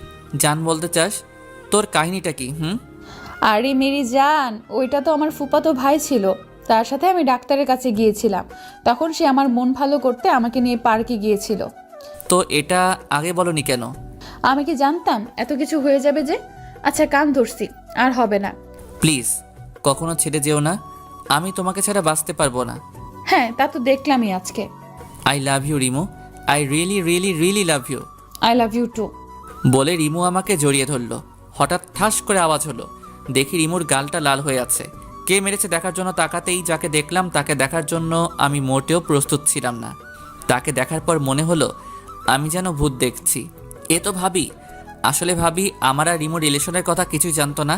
জান বলতে চাস? তোর কাহিনীটা কি? আরে মেরি জান, ওইটা তো আমার ফুফাতো ভাই ছিল, তার সাথে আমি ডাক্তারের কাছে গিয়েছিলাম। তখন সে আমার মন ভালো করতে আমাকে নিয়ে পার্কে গিয়েছিল। তো এটা আগে বলনি কেন? আমি কি জানতাম এত কিছু হয়ে যাবে যে? আচ্ছা কান ধরছি, আর হবে না। প্লিজ কখনো ছেড়ে যেও না, আমি তোমাকে ছাড়া বাঁচতে পারবো না। হ্যাঁ তা তো দেখলামই আজকে। I love you Rimo, I really really really love you. I love you too. বলে রিমু আমাকে জড়িয়ে ধরলো। হঠাৎ ঠাস করে আওয়াজ হলো। দেখি রিমুর গালটা লাল হয়ে আছে। কে মেরেছে দেখার জন্য তাকাতেই যাকে দেখলাম তাকে দেখার জন্য আমি মোটেও প্রস্তুত ছিলাম না। তাকে দেখার পর মনে হলো আমি যেন ভূত দেখছি। এ তো ভাবি। আসলে ভাবি আমার আর রিমুর রিলেশনের কথা কিছুই জানতো না।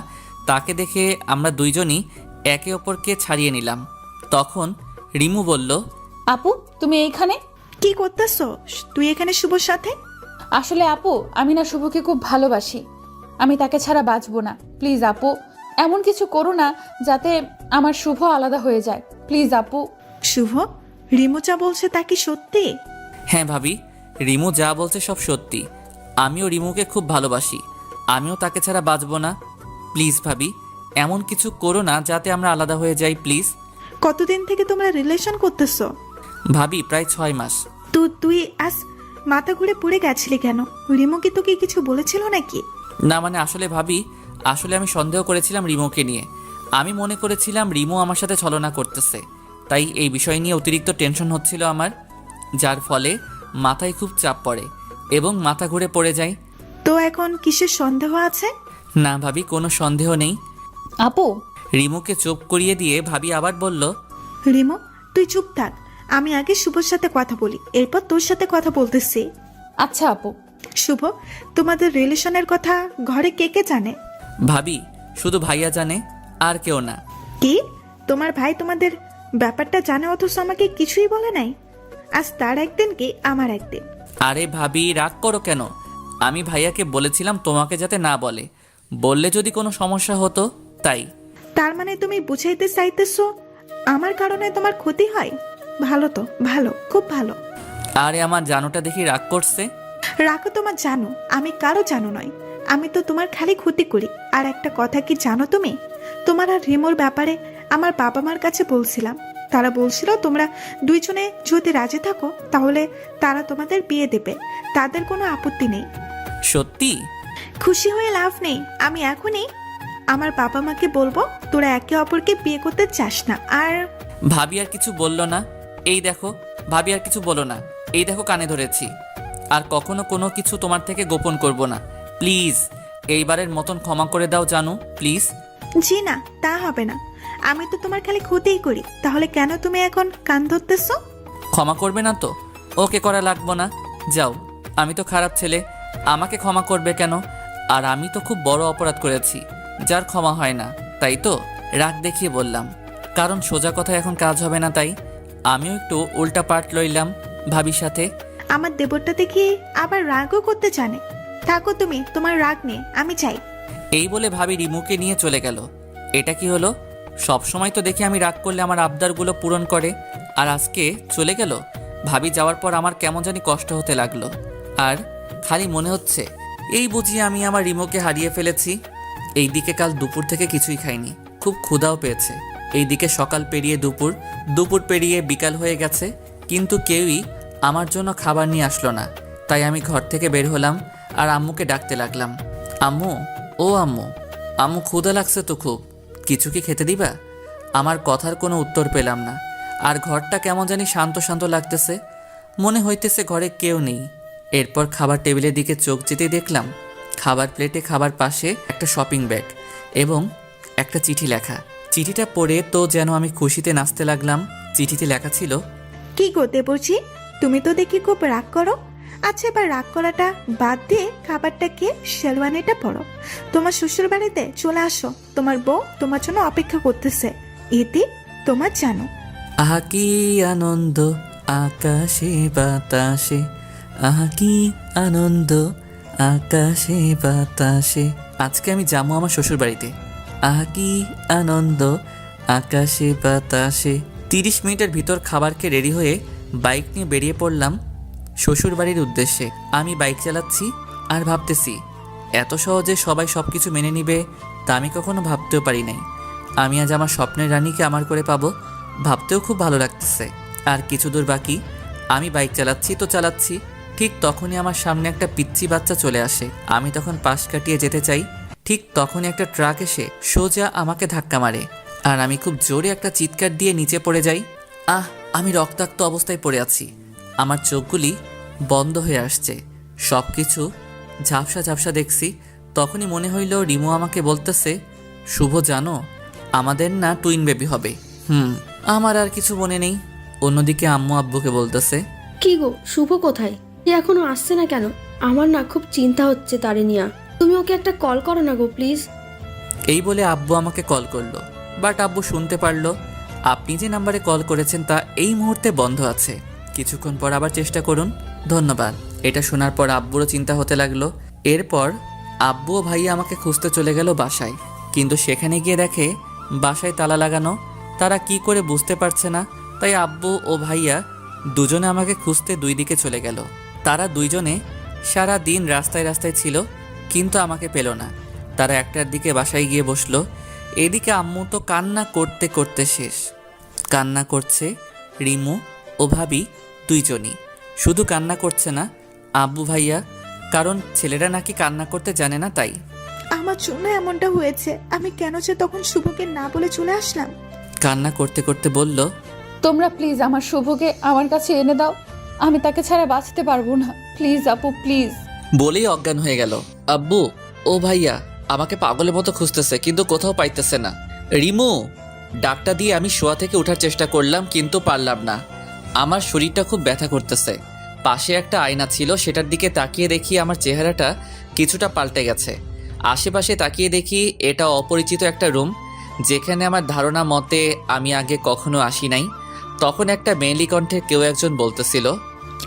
তাকে দেখে আমরা দুইজনই একে অপরকে ছাড়িয়ে নিলাম। তখন রিমু বলল, আপু তুমি এইখানে? কি করতেছো তুই এখানে শুভর সাথে? আসলে আপু আমি না শুভকে খুব ভালোবাসি। আমি তাকে ছাড়া বাঁচবো না। প্লিজ আপু এমন কিছু করো না যাতে আমার শুভ আলাদা হয়ে যায়। প্লিজ আপু। শুভ, রিমু যা বলছে তা কি সত্যি? হ্যাঁ ভাবি, রিমু যা বলছে সব সত্যি। আমিও রিমুকে খুব ভালোবাসি। আমিও তাকে ছাড়া বাঁচবো না। প্লিজ ভাবি এমন কিছু করো না যাতে আমরা আলাদা হয়ে যাই প্লিজ। কতদিন থেকে তোমরা রিলেশন করতেছো? ভাবি প্রায় 6 মাস। তুই আজ মাথা ঘুরে পড়ে গেছিলি কেন? রিমু কি তোকে কিছু বলেছিল নাকি? না মানে আসলে ভাবি, আসলে আমি সন্দেহ করেছিলাম রিমুকে নিয়ে। আমি মনে করেছিলাম রিমু আমার সাথে ছলনা করতেছে। তাই এই বিষয় নিয়ে অতিরিক্ত টেনশন হচ্ছিল আমার, যার ফলে মাথায় খুব চাপ পড়ে এবং মাথা ঘুরে পড়ে যায়। তো এখন কিসের সন্দেহ আছে? না ভাবি কোনো সন্দেহ নেই। আপু রিমুকে চুপ করিয়ে দিয়ে ভাবি আবার বলল, রিমু তুই চুপ থাক, আমি আগে শুভর সাথে কথা বলি, এরপর তোর সাথে কথা বলতেছি। আচ্ছা আপু। শুভ, তোমাদের রিলেশনের কথা ঘরে কে কে জানে? ভাবি শুধু ভাইয়া জানে, আর কেউ না। কি তোমার ভাই তোমাদের ব্যাপারটা জানে অথচ আমাকে কিছুই বলে নাই? আজ তার একদিন কি আমার একদিন। আরে ভাবি রাগ করো কেন? আমি ভাইয়াকে বলেছিলাম তোমাকে যাতে না বলে, বললে যদি কোনো সমস্যা হতো তাই। তার মানে তুমি বুঝাইতে চাইতেছো আমার কারণে তোমার ক্ষতি হয়? ভালো তো, ভালো, খুব ভালো। আরে আমার জানোটা দেখি রাগ করছে। রাখো তোমার জানো, আমি কারো জানো নয়। আমি তো তোমার খালি ক্ষতি করি। আর একটা কথা কি জানো তুমি? তোমার আর রিমোর ব্যাপারে আমার বাবা মার কাছে বলছিলাম। তারা বলছিল তোমরা দুইজনে যদি রাজি থাকো তাহলে তারা তোমাদের বিয়ে দেবে, তাদের কোনো আপত্তি নেই। সত্যি? খুশি হয়ে লাভ নেই। আমি এখনই আমার বাবা মাকে বলবো তোরা একে অপরকে বিয়ে করতে চাস না। আর ভাবি আর কিছু বললো না। এই দেখো ভাবি আর কিছু বলো না। এই দেখো কানে ধরেছি। আর কখনো কোনো কিছু তোমার থেকে গোপন করব না। প্লিজ এইবারের মতন ক্ষমা করে দাও জানু, প্লিজ। জি না, তা হবে না। আমি তো তোমার খালি ক্ষতিই করি, তাহলে কেন তুমি এখন কান ধরতেছো? ক্ষমা করবে না তো? ওকে করা লাগবো না, যাও। আমি তো খারাপ ছেলে, আমাকে ক্ষমা করবে কেন? আর আমি তো খুব বড় অপরাধ করেছি যার ক্ষমা হয় না, তাই তো? রাগ দেখিয়ে বললাম, কারণ সোজা কথা এখন কাজ হবে না, তাই আমিও একটু উল্টা পার্ট লইলাম ভাবির সাথে। আমার দেবরটা দেখি আবার রাগও করতে জানে। থাকো তুমি তোমার রাগ নিয়ে, আমি চাই। এই বলে ভাবি রিমুকে নিয়ে চলে গেল। এটা কি হলো? সব সময় তো দেখি আমি রাগ করলে আমার আবদারগুলো পূরণ করে, আর আজকে চলে গেল। ভাবি যাওয়ার পর আমার কেমন জানি কষ্ট হতে লাগলো। আর খালি মনে হচ্ছে এই বুঝি আমি আমার রিমুকে হারিয়ে ফেলেছি। এইদিকে কাল দুপুর থেকে কিছুই খাইনি, খুব ক্ষুধাও পেয়েছে। এইদিকে সকাল পেরিয়ে দুপুর, দুপুর পেরিয়ে বিকাল হয়ে গেছে, কিন্তু কেউই আমার জন্য খাবার নিয়ে আসলো না। তাই আমি ঘর থেকে বের হলাম আর আম্মুকে ডাকতে লাগলাম, আম্মু, ও আম্মু, আম্মু ক্ষুধা লাগছে তো খুব, কিছু কি খেতে দিবা? আমার কথার কোনো উত্তর পেলাম না। আর ঘরটা কেমন জানি শান্ত শান্ত লাগতেছে, মনে হইতেছে ঘরে কেউ নেই। এরপর খাবার টেবিলের দিকে চোখ যেতেই দেখলাম খাবার প্লেটে খাবার পাশে একটা শপিং ব্যাগ এবং একটা চিঠি লেখা। চিঠিটা পড়ে তো যেন আমি খুশিতে নাচতে লাগলাম। চিঠিতে লেখা ছিল, কি করতে বলছি, তুমি তো দেখি খুব রাগ করো। আচ্ছা এবার রাগ করাটা বাদ দিয়ে খাবারটা খেয়ে শেরওয়ানিটা পরো, তোমার শ্বশুর বাড়িতে চলে আসো। তোমার বউ তোমার জন্য অপেক্ষা করতেছে, এতে তোমার জানো। আহা কি আনন্দ আকাশে বাতাসে, আহা কি আনন্দ আকাশে বাতাসে। আজকে আমি যাবো আমার শ্বশুর বাড়িতে। আহা কি আনন্দ আকাশে বাতাসে। 30 মিনিটের ভিতর খাবার খেয়ে রেডি হয়ে বাইক নিয়ে বেরিয়ে পড়লাম শ্বশুর বাড়ির উদ্দেশ্যে। আমি বাইক চালাচ্ছি আর ভাবতেছি এত সহজে সবাই সব কিছু মেনে নিবে তা আমি কখনো ভাবতেও পারি নাই। আমি আজ আমার স্বপ্নের রানীকে আমার করে পাবো, ভাবতেও খুব ভালো লাগতেছে। আর কিছু দূর বাকি। আমি বাইক চালাচ্ছি তো চালাচ্ছি, ঠিক তখনই আমার সামনে একটা পিচ্চি বাচ্চা চলে আসে। আমি তখন পাশ কাটিয়ে যেতে চাই, ঠিক তখনই একটা ট্রাক এসে সোজা আমাকে ধাক্কা মারে আর আমি খুব জোরে একটা চিৎকার দিয়ে নিচে পড়ে যাই। আমি রক্তাক্ত অবস্থায় পড়ে আছি, আমার চোখগুলি বন্ধ হয়ে আসছে, সব কিছু ঝাপসা ঝাপসা দেখছি। তখনই মনে হইল রিমু আমাকে বলতেছে, শুভ জানো আমাদের না টুইন বেবি হবে। আমার আর কিছু মনে নেই। অন্যদিকে আম্মু আব্বুকে বলতেছে, কি গো, শুভ কোথায়? সে এখনো আসছে না কেন? আমার না খুব চিন্তা হচ্ছে তারে নিয়া। তুমি ওকে একটা কল করো না গো প্লিজ। এই বলে আব্বু আমাকে কল করলো, বাট আব্বু শুনতে পারলো আপনি যে নাম্বারে কল করেছেন তা এই মুহূর্তে বন্ধ আছে, কিছুক্ষণ পর আবার চেষ্টা করুন, ধন্যবাদ। এটা শোনার পর আব্বুরও চিন্তা হতে লাগলো। এরপর আব্বু ও ভাইয়া আমাকে খুঁজতে চলে গেল বাসায়, কিন্তু সেখানে গিয়ে দেখে বাসায় তালা লাগানো। তারা কি করে বুঝতে পারছে না, তাই আব্বু ও ভাইয়া দুজনে আমাকে খুঁজতে দুই দিকে চলে গেল। তারা দুইজনে সারা দিন রাস্তায় রাস্তায় ছিল, কিন্তু আমাকে পেল না। তারা 1টার দিকে বাসায় গিয়ে বসলো। এদিকে আম্মু তো কান্না করতে করতে শেষ। কান্না করছে রিমু ও ভাবি দুইজনই। শুধু কান্না করছে না আব্বু ভাইয়া, কারণ ছেলেরা নাকি কান্না করতে জানে না তাই। আমার জন্য এমনটা হয়েছে। আমি কেন যে তখন শুভকে না বলে চলে আসলাম। কান্না করতে করতে বলল, তোমরা প্লিজ আমার শুভকে আমার কাছে এনে দাও, আমি তাকে ছাড়া বাঁচতে পারবো না। প্লিজ আপু প্লিজ। বলেই অজ্ঞান হয়ে গেল। আব্বু ও ভাইয়া আমাকে পাগলের মতো খুঁজতেছে, কিন্তু কোথাও পাইতেছে না। রিমু ডাকটা দিয়ে আমি শোয়া থেকে ওঠার চেষ্টা করলাম, কিন্তু পারলাম না। আমার শরীরটা খুব ব্যথা করতেছে। পাশে একটা আয়না ছিল, সেটার দিকে তাকিয়ে দেখি আমার চেহারাটা কিছুটা পাল্টে গেছে। আশেপাশে তাকিয়ে দেখি এটা অপরিচিত একটা রুম, যেখানে আমার ধারণা মতে আমি আগে কখনো আসি নাই। তখন একটা মেয়েলি কণ্ঠে কেউ একজন বলতেছিল,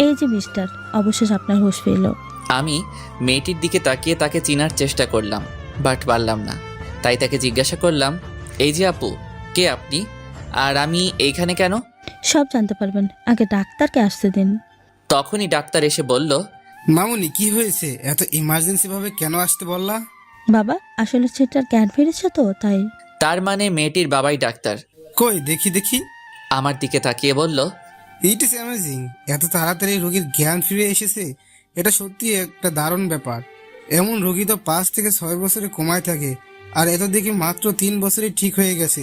এই যে মিস্টার, অবশেষ আপনার হুঁশ ফিরল। আমি মেয়েটির দিকে তাকিয়ে তাকে চিনার চেষ্টা করলাম, বাট পারলাম না। তাই তাকে জিজ্ঞাসা করলাম, এই যে আপু, কে আপনি আর আমি এইখানে কেন? সব জানতে পারবেন, আগে ডাক্তারকে আসতে দিন। তখনই ডাক্তার এসে বলল, মামুনি কি হয়েছে? এত ইমার্জেন্সি ভাবে কেন আসতে বললা? বাবা, আসলে সেটার জ্ঞান ফিরেছে তো তাই। তার মানে মেয়েটির বাবাই ডাক্তার। কই দেখি দেখি। আমার দিকে তাকিয়ে বলল, ইট ইজ অ্যামেজিং, এত তাড়াতাড়ি রোগীর জ্ঞান ফিরে এসেছে। এটা সত্যি একটা দারুণ ব্যাপার। এমন রোগী তো 5 থেকে 6 বছরে কমায় থাকে, আর এত দেখি মাত্র 3 বছরে ঠিক হয়ে গেছে।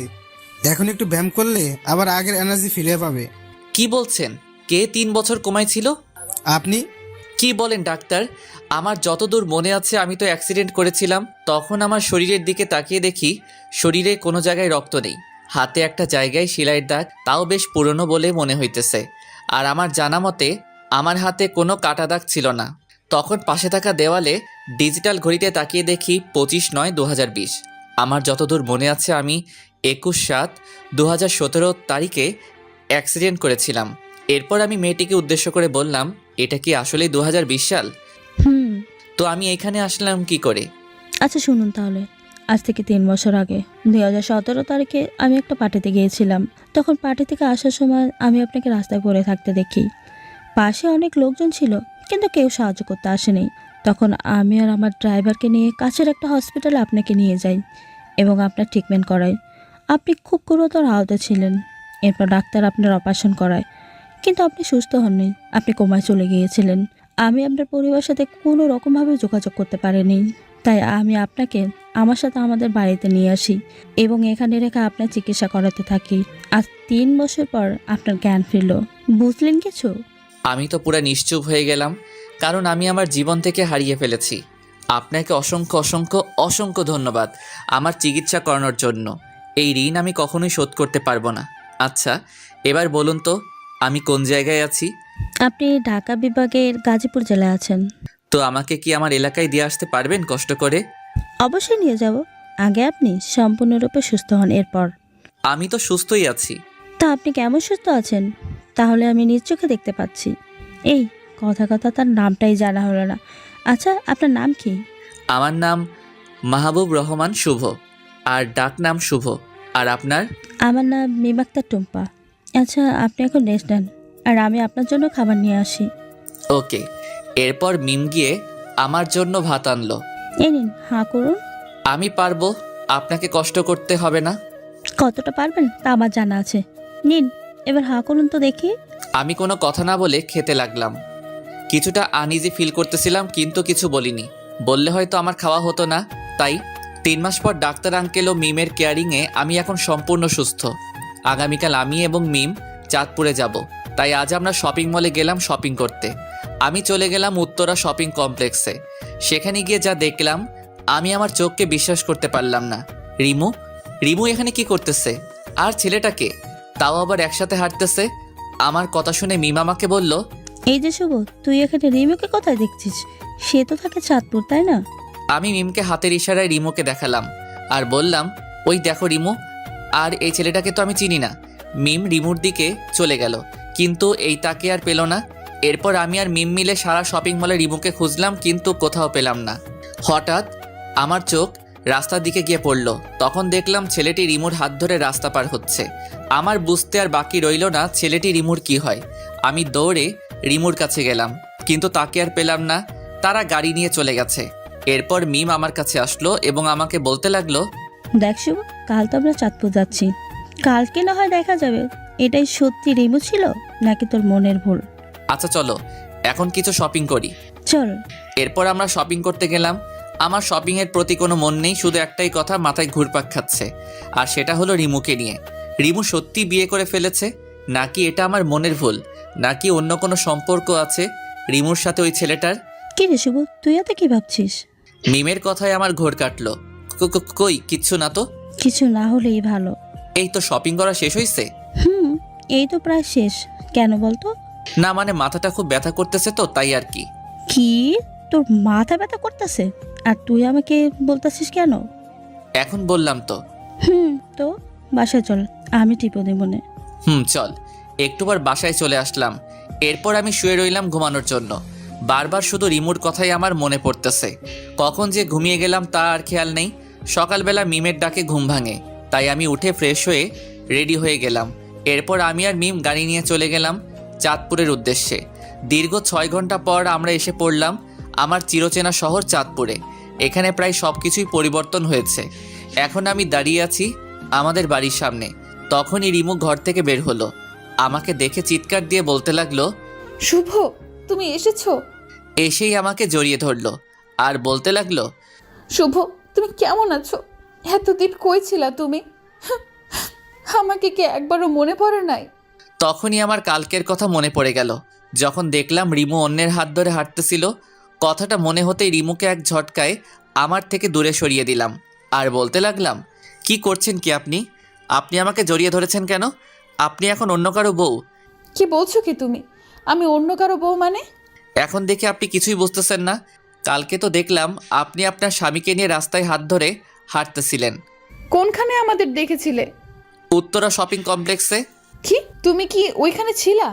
এখন একটু ব্যায়াম করলে আবার আগের এনার্জি ফিরে পাবে। কি বলছেন? কে 3 বছর কমাইছিল? আপনি? কি বলেন ডাক্তার? আমার যতদূর মনে আছে আমি তো অ্যাক্সিডেন্ট করেছিলাম। তখন আমার শরীরের দিকে তাকিয়ে দেখি শরীরে কোনো জায়গায় রক্ত নেই, হাতে একটা জায়গায় সেলাইয়ের দাগ, তাও বেশ পুরনো বলে মনে হইতেছে। আর আমার জানা মতে আমার হাতে কোনো কাটা দাগ ছিল না। তখন পাশে থাকা দেওয়ালে ডিজিটাল ঘড়িতে তাকিয়ে দেখি 25/9/2020। আমার যতদূর মনে আছে আমি 21/7/2017 তারিখে অ্যাক্সিডেন্ট করেছিলাম। এরপর আমি মেয়েটিকে উদ্দেশ্য করে বললাম, এটা কি আসলেই 2020 সাল? তো আমি এখানে আসলাম কি করে? আচ্ছা শুনুন তাহলে, আজ থেকে 3 বছর আগে 2017 তারিখে আমি একটা পার্টিতে গিয়েছিলাম। তখন পার্টি থেকে আসার সময় আমি আপনাকে রাস্তায় পড়ে থাকতে দেখি। পাশে অনেক লোকজন ছিল, কিন্তু কেউ সাহায্য করতে আসেনি। তখন আমি আর আমার ড্রাইভারকে নিয়ে কাছের একটা হসপিটালে আপনাকে নিয়ে যাই এবং আপনার ট্রিটমেন্ট করাই। আপনি খুব গুরুতর আহত ছিলেন। এরপর ডাক্তার আপনার অপারেশন করায়, কিন্তু আপনি সুস্থ হননি, আপনি কোমায় চলে গিয়েছিলেন। আমি আপনার পরিবারের সাথে কোনো রকমভাবে যোগাযোগ করতে পারিনি, তাই আমি আপনাকে আমার সাথে আমাদের বাড়িতে নিয়ে আসি এবং এখানে রেখে আপনার চিকিৎসা করাতে থাকি। আজ 3 বছর পর আপনার জ্ঞান ফিরল, বুঝলেন কিছু? আমি তো পুরো নিশ্চুপ হয়ে গেলাম, কারণ আমি আমার জীবন থেকে হারিয়ে ফেলেছি। আপনাকে অসংখ্য অসংখ্য অসংখ্য ধন্যবাদ আমার চিকিৎসা করানোর জন্য। এই ঋণ আমি কখনোই শোধ করতে পারবো না। আচ্ছা এবার বলুন তো আমি কোন জায়গায় আছি? আপনি ঢাকা বিভাগের গাজীপুর জেলায় আছেন। তো আমাকে কি আমার এলাকায় দিয়ে আসতে পারবেন কষ্ট করে? অবশ্যই নিয়ে যাব, আগে আপনি সম্পূর্ণরূপে সুস্থ হন। এরপর আমি তো সুস্থই আছি। তা আপনি কেমন সুস্থ আছেন? তাহলে আমি নিজ চোখে দেখতে পাচ্ছি। এই কথা কথা তার নামটাই জানা হলো না। আচ্ছা আপনার নাম কি? আমার নাম মাহবুব রহমান শুভ, আর ডাক নাম শুভ। আর আপনার? আমার নাম মিমাক্তা টুম্পা। আচ্ছা আপনি এখন রেস্ট নেন, আর আমি আপনার জন্য খাবার নিয়ে আসি। ওকে। এরপর মিম গিয়ে আমার জন্য ভাত আনলো। এই নিন, হাঁ করুন। আমি পারবো, আপনাকে কষ্ট করতে হবে না। কতটা পারবেন তা আমার জানা আছে। নিন, এবার হাঁ করুন তো দেখি। আমি কোনো কথা না বলে খেতে লাগলাম। কিছুটা আনইজি ফিল করতেছিলাম, কিন্তু কিছু বলিনি। বললে হয়তো আমার খাওয়া হতো না। তাই 3 মাস পর ডাক্তার আঙ্কেল ও মিমের কেয়ারিংয়ে আমি এখন সম্পূর্ণ সুস্থ। আগামীকাল আমি এবং মিম চাঁদপুরে যাব, তাই আজ আমরা শপিং মলে গেলাম শপিং করতে। আমি চলে গেলাম উত্তরা শপিং কমপ্লেক্সে। সেখানে গিয়ে যা দেখলাম আমি আমার চোখকে বিশ্বাস করতে পারলাম না। রিমু রিমু এখানে কি করতেছে? আর ছেলেটাকে তাও আবার একসাথে হাঁটতেছে। আমার কথা শুনে মিম আমাকে বলল, এই যে শুভ, তুই এখানে রিমুকে কোথায় দেখছিস? সে তো থাকে চাঁদপুর, তাই না? আমি মিমকে হাতের ইশারায় রিমুকে দেখালাম আর বললাম, ওই দেখো রিমু। আর এই ছেলেটাকে তো আমি চিনি না। মিম রিমুর দিকে চলে গেল, কিন্তু এই তাকে আর পেল না। এরপর আমি আর মিম মিলে সারা শপিং মলে রিমুকে খুঁজলাম, কিন্তু কোথাও পেলাম না। হঠাৎ আমার চোখ রাস্তার দিকে গিয়ে পড়ল। তখন দেখলাম ছেলেটি রিমুর হাত ধরে রাস্তা পার হচ্ছে। আমার বুঝতে আর বাকি রইল না ছেলেটি রিমুর কি হয়। আমি দৌড়ে রিমুর কাছে গেলাম, কিন্তু তাকে আর পেলাম না। তারা গাড়ি নিয়ে চলে গেছে। এরপর মিম আমার কাছে আসলো এবং আমাকে বলতে লাগলো, দেখ শুভ, কাল তো আমরা চাঁদপুর যাচ্ছি। কালকে না হয় দেখা যাবে এটাই সত্যি রিমু ছিল নাকি তোর মনের ভুল। আচ্ছা চলো এখন কিছু শপিং করি। চল। এরপর আমরা শপিং করতে গেলাম। আমার শপিংয়ের প্রতি কোনো মন নেই, শুধু একটাই কথা মাথায় ঘুরপাক খাচ্ছে, আর সেটা হলো রিমুকে নিয়ে। রিমু সত্যি বিয়ে করে ফেলেছে নাকি এটা আমার মনের ভুল, নাকি অন্য কোনো সম্পর্ক আছে রিমুর সাথে ওই ছেলেটার? কি রে শুভ, তুই এত কি ভাবছিস? মিমের কথায় আমার ঘোর কাটলো। কই কিচ্ছু না তো। কিছু না হলেই ভালো। এই তো শপিং করা শেষ হয়েছে। এই তো প্রায় শেষ। কেন বলতো? না মানে মাথাটা খুব ব্যথা করতেছে তো তাই আর কি। কি তোর মাথা ব্যথা করতেছে? আর তুই আমাকে বলতেছিস কেন? এখন বললাম তো। তো বাসায় চল, আমি টিপো দেব না। চল। একটুবার বাসায় চলে আসলাম। এরপর আমি শুয়ে রইলাম ঘুমানোর জন্য। বারবার শুধু রিমুর কথাই আমার মনে পড়তেছে। কখন যে ঘুমিয়ে গেলাম তা আর খেয়াল নেই। সকালবেলা মিমের ডাকে ঘুম ভাঙে, তাই আমি উঠে ফ্রেশ হয়ে রেডি হয়ে গেলাম। এরপর আমি আর মিম গাড়ি নিয়ে চলে গেলাম চাঁদপুরের উদ্দেশ্যে। দীর্ঘ 6 ঘন্টা পর আমরা এসে পড়লাম আমার চিরচেনা শহর চাঁদপুরে। এখানে প্রায় সব কিছুই পরিবর্তন হয়েছে। এখন আমি দাঁড়িয়ে আছি আমাদের বাড়ির সামনে। তখনই রিমু ঘর থেকে বের হলো। আমাকে দেখে চিৎকার দিয়ে বলতে লাগলো, শুভ, তুমি এসেছো? এসেই আমাকে জড়িয়ে ধরলো আর বলতে লাগলো, শুভ, তুমি কেমন আছো? এতদিন কই ছিলা তুমি? আমাকে কি একবারও মনে পড়ে নাই? তখনই আমার কালকের কথা মনে পড়ে গেল, যখন দেখলাম রিমু অন্যের হাত ধরে হাঁটতেছিল। কথাটা মনে হতেই রিমুকে এক ঝটকায় আমার থেকে দূরে সরিয়ে দিলাম আর বলতে লাগলাম, কি করছেন কি আপনি? আপনি আমাকে জড়িয়ে ধরেছেন কেন? আপনি এখন অন্য কারো বউ। কি বলছো কি তুমি? আমি অন্য কারো বউ মানে? এখন দেখে আপনি কিছুই বুঝতেছেন না। কালকে তো দেখলাম আপনি আপনার স্বামীকে নিয়ে রাস্তায় হাত ধরে হাঁটতেছিলেন। কোনখানে আমাদের দেখেছিলে? উত্তরা শপিং কমপ্লেক্সে। কি তুমি কি ওইখানে ছিলা?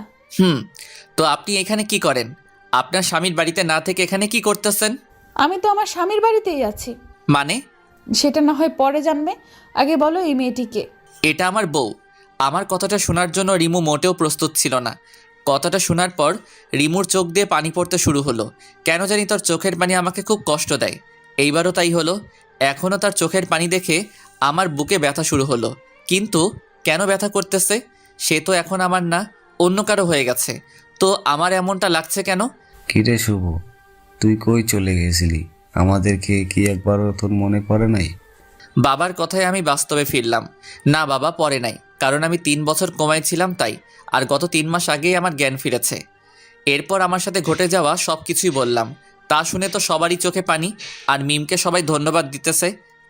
তো আপনি এখানে কি করেন? আপনার স্বামীর বাড়িতে না থেকে এখানে কি করতেছেন? আমি তো আমার স্বামীর বাড়িতেই আছি। মানে? সেটা না হয় পরে জানবে, আগে বলো এই মেয়েটিকে। এটা আমার বউ। আমার কথাটা শোনার জন্য রিমু মোটেও প্রস্তুত ছিল না। কথাটা শোনার পর রিমুর চোখ দিয়ে পানি পড়তে শুরু হলো। কেন জানি তার চোখের পানি আমাকে খুব কষ্ট দেয়। এইবারও তাই হলো। এখনও তার চোখের পানি দেখে আমার বুকে ব্যথা শুরু হলো। কিন্তু কেন ব্যথা করতেছে? সে তো এখন আমার না, অন্য কারো হয়ে গেছে। তো আমার এমনটা লাগছে কেন? কিরে শুভ, তুই কই চলে গেছিলি? আমাদেরকে কি একবারও তোর মনে পড়ে নাই? বাবার কথায় আমি বাস্তবে ফিরলাম। না বাবা, পড়ে নাই, কারণ আমি 3 বছর কমায় ছিলাম তাই। আর গত 3 মাস আগেই আমার জ্ঞান ফিরেছে। এরপর আমার সাথে ঘটে যাওয়া সব কিছুই বললাম। তা শুনে তো সবারই চোখে পানি, আর মিমকে সবাই ধন্যবাদ দিতেছে।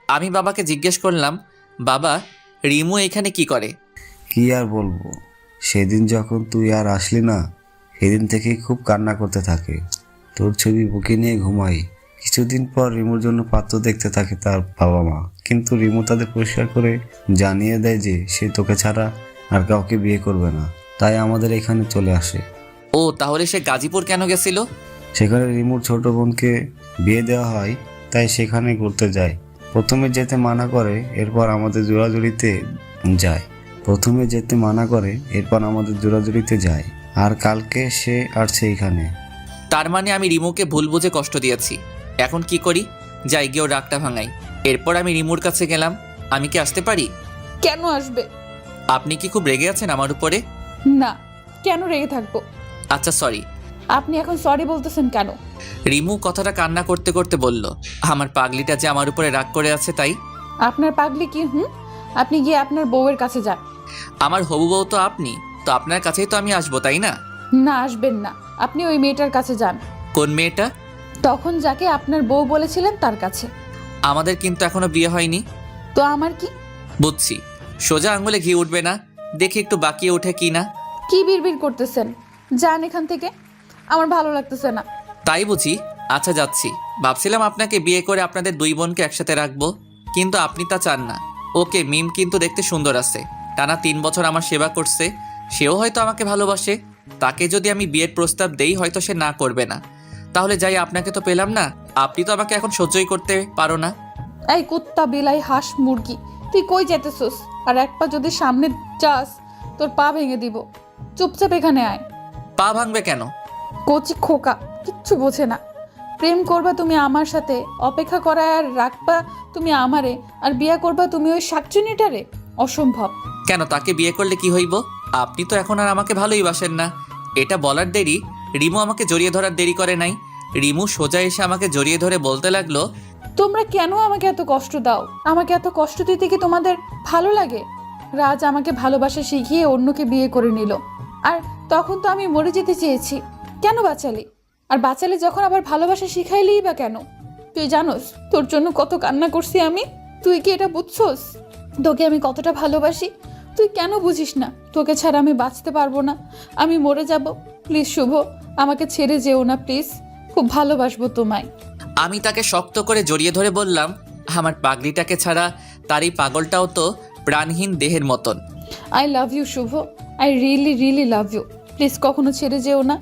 আমি বাবাকে জিজ্ঞেস করলাম, বাবা রিমু এখানে কি করে? কি আর বলবো, সেদিন যখন তুই আর আসলি না, সেদিন থেকেই খুব কান্না করতে থাকে। তোর ছবি বুকে নিয়ে ঘুমাই। কিছুদিন পর রিমুর জন্য পাত্র দেখতে থাকে তার বাবা মা, কিন্তু রিমু তাদের পরিষ্কার করে জানিয়ে দেয় যে সে তোকে ছাড়া আর কাউকে বিয়ে করবে না। তাই আমাদের এখানে চলে আসে। ও তাহলে সে গাজীপুর কেন গেছিল? সেখানে রিমুর ছোট বোনকে বিয়ে দেওয়া হয়, তাই সেখানে ঘুরতে যায়। প্রথমে যেতে মানা করে, এরপর আমাদের জোড়াজুড়িতে যায়। আর কালকে সে আসছে এখানে। তার মানে আমি রিমুকে ভুল বুঝে কষ্ট দিয়েছি। এখন কি করি? যাই গিয়ে ওর রাগটা ভাঙাই। এরপর আমি রিমুর কাছে গেলাম। আমি কি আসতে পারি? কেন আসবে? আপনি কি খুব রেগে আছেন আমার উপরে? না, কেন রেগে থাকবো? আচ্ছা সরি। আপনি এখন সরি বলতেছেন কেন? রিমু কথাটা কান্না করতে করতে বলল, আমার পাগলিটা যে আমার উপরে রাগ করে আছে তাই। আপনার পাগলি কি? আপনি গিয়ে আপনার বউয়ের কাছে যান। আমার হবু বউ তো আপনি, তো আপনার কাছেই তো আমি আসবো তাই না? না, আসবেন না। আপনি ওই মেয়েটার কাছে যান। কোন মেয়েটা? তখন যাকে আপনার বউ বলেছিলেন তার কাছে। আমাদের কিন্তু এখনো বিয়ে হয়নি। তো আমার কি? বুঝছি, সোজা আঙুলে ঘি উঠবে না, দেখি একটু বাকিয়ে ওঠে কি না। কি বিড়বিড় করতেছেন? যান এখান থেকে, আমার ভালো লাগতেছে না। তাই বুঝি? আচ্ছা যাচ্ছি। ভাবছিলাম আপনাকে বিয়ে করে আপনাদের দুই বোনকে একসাথে রাখবো, কিন্তু আপনি তা চান না। ওকে, মিম কিন্তু দেখতে সুন্দর আছে, টানা 3 বছর আমার সেবা করছে, সেও হয়তো আমাকে ভালোবাসে। তাকে যদি আমি বিয়ের প্রস্তাব দেই হয়তো সে না করবে না। তাহলে যাই, আপনাকে তো পেলাম না, আপনি তো আমাকে এখন সহ্যই করতে পারো না। এই কুত্তা, বিলাই, হাঁস, মুরগি, তুই কই যেতেছস? আর এক পা যদি সামনে যাস তোর পা ভেঙে দিব। চুপচাপ এখানে আয়। পা ভাঙবে কেন? কচি খোকা, কিচ্ছু বোঝে না। প্রেম করবা তুমি আমার সাথে, অপেক্ষা করা আর রাখবা তুমি আমারে, আর বিয়া করবা তুমি ওই শাকচুনিটারে? অসম্ভব। কেন, তাকে বিয়ে করলে কি হইব? আপনি তো এখন আর আমাকে ভালোই বাসেন না। এটা বলার দেরি রিমু আমাকে জড়িয়ে ধরার দেরি করে নাই। রিমু সোজা এসে আমাকে জড়িয়ে ধরে বলতে লাগলো, তোমরা কেন আমাকে এত কষ্ট দাও? আমাকে এত কষ্ট দিতে কি তোমাদের ভালো লাগে? রাজ আমাকে ভালোবাসা শিখিয়ে অন্যকে বিয়ে করে নিল, আর তখন তো আমি মরে যেতে চেয়েছি। কেন বাঁচালি? আর বাঁচালে যখন আবার ভালোবাসা শিখাইলেই বা কেন? তুই জানোস তোর জন্য কত কান্না করছি আমি? তুই কি এটা বুঝছস? তোকে আমি কতটা ভালোবাসি তুই কেন বুঝিস না? তোকে ছাড়া আমি বাঁচতে পারবো না, আমি মরে যাব। প্লিজ শুভ, আমাকে ছেড়ে যেও না প্লিজ, খুব ভালোবাসবো তোমায়। আমি তাকে শক্ত করে জড়িয়ে ধরে বললাম, আমার পাগড়িটাকে ছাড়া তার এই পাগলটাও তো প্রাণহীন দেহের মতন। I love you Shubho, I really really love you. Please কখনো ছেড়ে যেও না।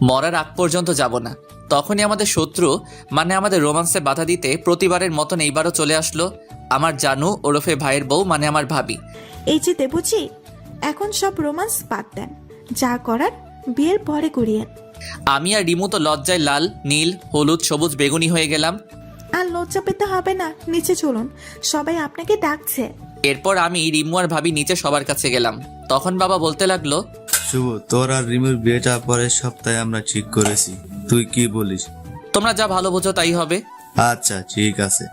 মরার আগ পর্যন্ত যাব না। তখনই আমাদের শত্রু মানে আমাদের রোমান্সে বাধা দিতে প্রতিবারের মতন এইবারও চলে আসলো আমার জানু ওরফে ভাইয়ের বউ মানে আমার ভাবি। এই যে দেবুজি, এখন সব রোমান্স বাদ দেন, যা করার বিয়ের পরে করিয়েন। আমি আর রিমু তো লজ্জায় লাল, নীল, হলুদ, সবুজ, বেগুনি হয়ে গেলাম। আর লজ্জা পেতে হবে না, নিচে চলুন, সবাই আপনাকে ডাকছে। এরপর আমি, রিমু আর ভাবি নিচে সবার কাছে গেলাম। তখন বাবা বলতে লাগলো, শুভ, তোর আর রিমুর বিয়েটা পরের সপ্তাহে আমরা ঠিক করেছি, তুই কি বলিস? তোমরা যা ভালো বোঝো তাই হবে। আচ্ছা ঠিক আছে।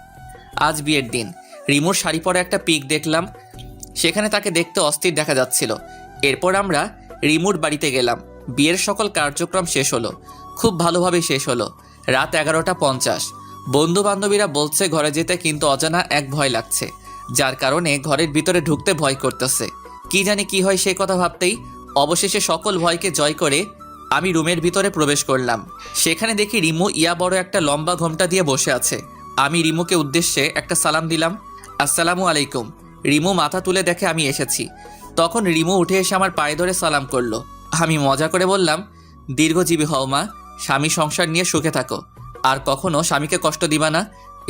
আজ বিয়ের দিন। রিমুর শাড়ি পরা একটা পিক দেখলাম, সেখানে তাকে দেখতে অস্থির দেখা যাচ্ছিল। এরপর আমরা রিমুর বাড়িতে গেলাম। বিয়ের সকল কার্যক্রম শেষ হলো, খুব ভালোভাবে শেষ হলো। রাত 11:50। বন্ধু বান্ধবীরা বলছে ঘরে যেতে, কিন্তু অজানা এক ভয় লাগছে, যার কারণে ঘরের ভিতরে ঢুকতে ভয় করতেছে। কি জানি কি হয় সেই কথা ভাবতেই অবশেষে সকল ভয়কে জয় করে আমি রুমের ভিতরে প্রবেশ করলাম। সেখানে দেখি রিমু ইয়া বড় একটা লম্বা ঘোমটা দিয়ে বসে আছে। আমি রিমুকে উদ্দেশ্যে একটা সালাম দিলাম, আসসালামু আলাইকুম। রিমু মাথা তুলে দেখে আমি এসেছি। তখন রিমু উঠে এসে আমার পায়ে ধরে সালাম করলো। আমি মজা করে বললাম, দীর্ঘজীবী হও মা, স্বামী সংসার নিয়ে সুখে থাকো, আর কখনো স্বামীকে কষ্ট দিবা না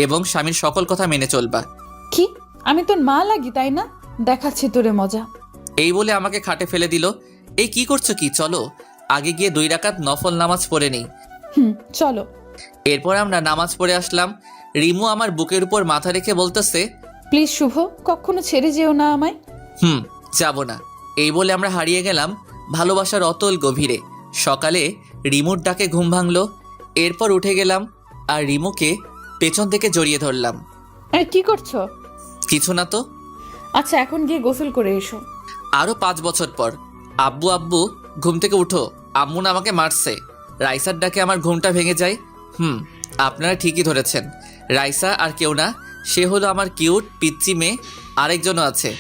এবং স্বামীর সকল কথা মেনে চলবা। কি, আমি তোর মা লাগি তাই না? দেখাচ্ছি তোরে মজা। এই বলে আমাকে খাটে ফেলে দিল। এই কি করছো কি? চলো আগে গিয়ে 2 রাকাত নফল নামাজ পড়ে নেই। চলো। এরপর আমরা নামাজ পড়ে আসলাম। রিমু আমার বুকের উপর মাথা রেখে বলতেছে, প্লিজ শুভ, কখনো ছেড়ে যেও না আমায়। যাব না। এই বলে আমরা হারিয়ে গেলাম ভালোবাসার অতল গভীরে। সকালে রিমুর ডাকে ঘুম ভাঙলো। এরপর উঠে গেলাম আর রিমুকে পেছন থেকে জড়িয়ে ধরলাম। আরে কি করছো? কিছু না তো। আচ্ছা, এখন গিয়ে গোসল করে এসো। আরো 5 বছর পর। আব্বু আব্বু, ঘুম থেকে উঠো, আম্মু না আমাকে মারছে। রাইসার ডাকে আমার ঘুমটা ভেঙে যায়। আপনারা ঠিকই ধরেছেন, রাইসা আর কেউ না, সে হলো আমার কিউট পিচ্চি মেয়ে। আরেকজনও আছে,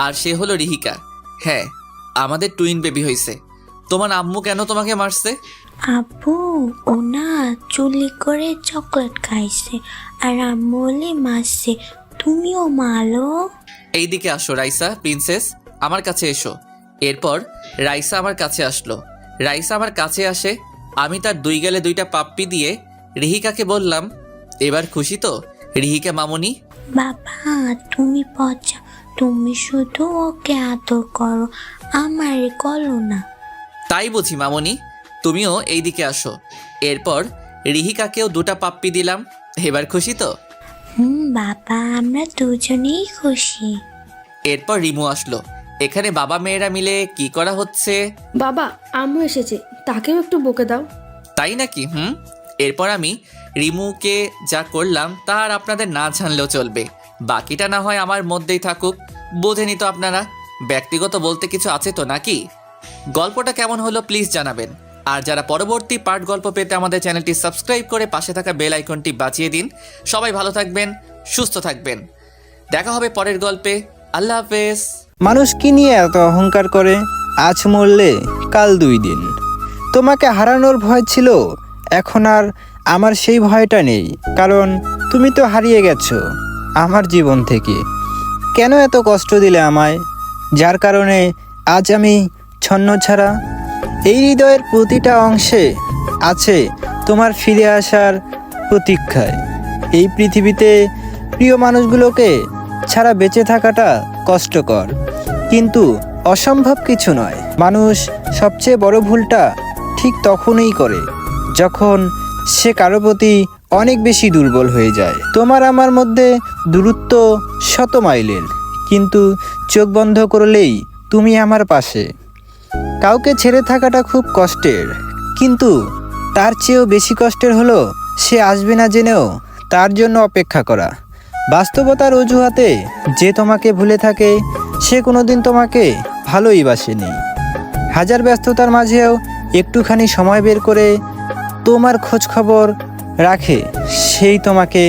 আর সে হলো রিহিকা। হ্যাঁ, আমাদের টুইন বেবি হয়েছে। তোমার আম্মু কেন তোমাকে মারছে? আব্বু ও না চুলি করে চকলেট খাইছে আর আম্মু বলে মারছে, তুমিও মারো। এইদিকে আসো রাইসা প্রিন্সেস, আমার কাছে এসো। এরপর রাইসা আমার কাছে আসলো। রাইসা আমার কাছে আসে, আমি তার 2 গালে 2টা পাপ্পি দিয়ে রিহিকাকে বললাম, এবার খুশি তো রিহিকা মামুনি? বাবা তুমি পচা, তুমি শুধু ওকে আদর করো, আমারে করো না। তাই বুঝি মামুনি, তুমিও এইদিকে আসো। এরপর রিহিকাকেও 2টা পাপ্পি দিলাম। এবার খুশি তো? বাবা আমরা দুজনেই খুশি। এরপর রিমু আসলো। এখানে বাবা মেয়েরা মিলে কি করা হচ্ছে? বাবা, আম্মু এসেছে, তাকেও একটু বকে দাও। তাই নাকি? এরপর আমি রিমুকে যা করলাম তার আপনাদের না জানলেও চলবে, বাকিটা না হয় আমার মধ্যেই থাকুক। বোঝেনি তো আপনারা, ব্যক্তিগত বলতে কিছু আছে তো নাকি? গল্পটা কেমন হলো প্লিজ জানাবেন। আর যারা পরবর্তী পার্ট গল্প পেতে আমাদের চ্যানেলটি সাবস্ক্রাইব করে পাশে থাকা বেল আইকনটি বাজিয়ে দিন। সবাই ভালো থাকবেন, সুস্থ থাকবেন। দেখা হবে পরের গল্পে। আল্লাহ হাফেজ। মানুষ কি নিয়ে এত অহংকার করে? আজ মরলে কাল 2 দিন। তোমাকে হারানোর ভয় ছিল, এখন আর আমার সেই ভয়টা নেই, কারণ তুমি তো হারিয়ে গেছো আমার জীবন থেকে। কেন এত কষ্ট দিলে আমায়, যার কারণে আজ আমি ছন্নছাড়া? এই হৃদয়ের প্রতিটা অংশে আছে তোমার ফিরে আসার প্রতীক্ষায়। এই পৃথিবীতে প্রিয় মানুষগুলোকে ছাড়া বেঁচে থাকাটা কষ্টকর, কিন্তু অসম্ভব কিছু নয়। মানুষ সবচেয়ে বড় ভুলটা ঠিক তখনই করে যখন সে কারো প্রতি অনেক বেশি দুর্বল হয়ে যায়। তোমার আমার মধ্যে দূরত্ব 100 মাইলের, কিন্তু চোখ বন্ধ করলেই তুমি আমার পাশে। কাউকে ছেড়ে থাকাটা খুব কষ্টের, কিন্তু তার চেয়েও বেশি কষ্টের হলো সে আসবে না জেনেও তার জন্য অপেক্ষা করা। বাস্তবতার অজুহাতে যে তোমাকে ভুলে থাকে সে কোনোদিন তোমাকে ভালোই বাসেনি। হাজার ব্যস্ততার মাঝেও একটুখানি সময় বের করে তোমার খোঁজ খবর রাখে, সেই তোমাকে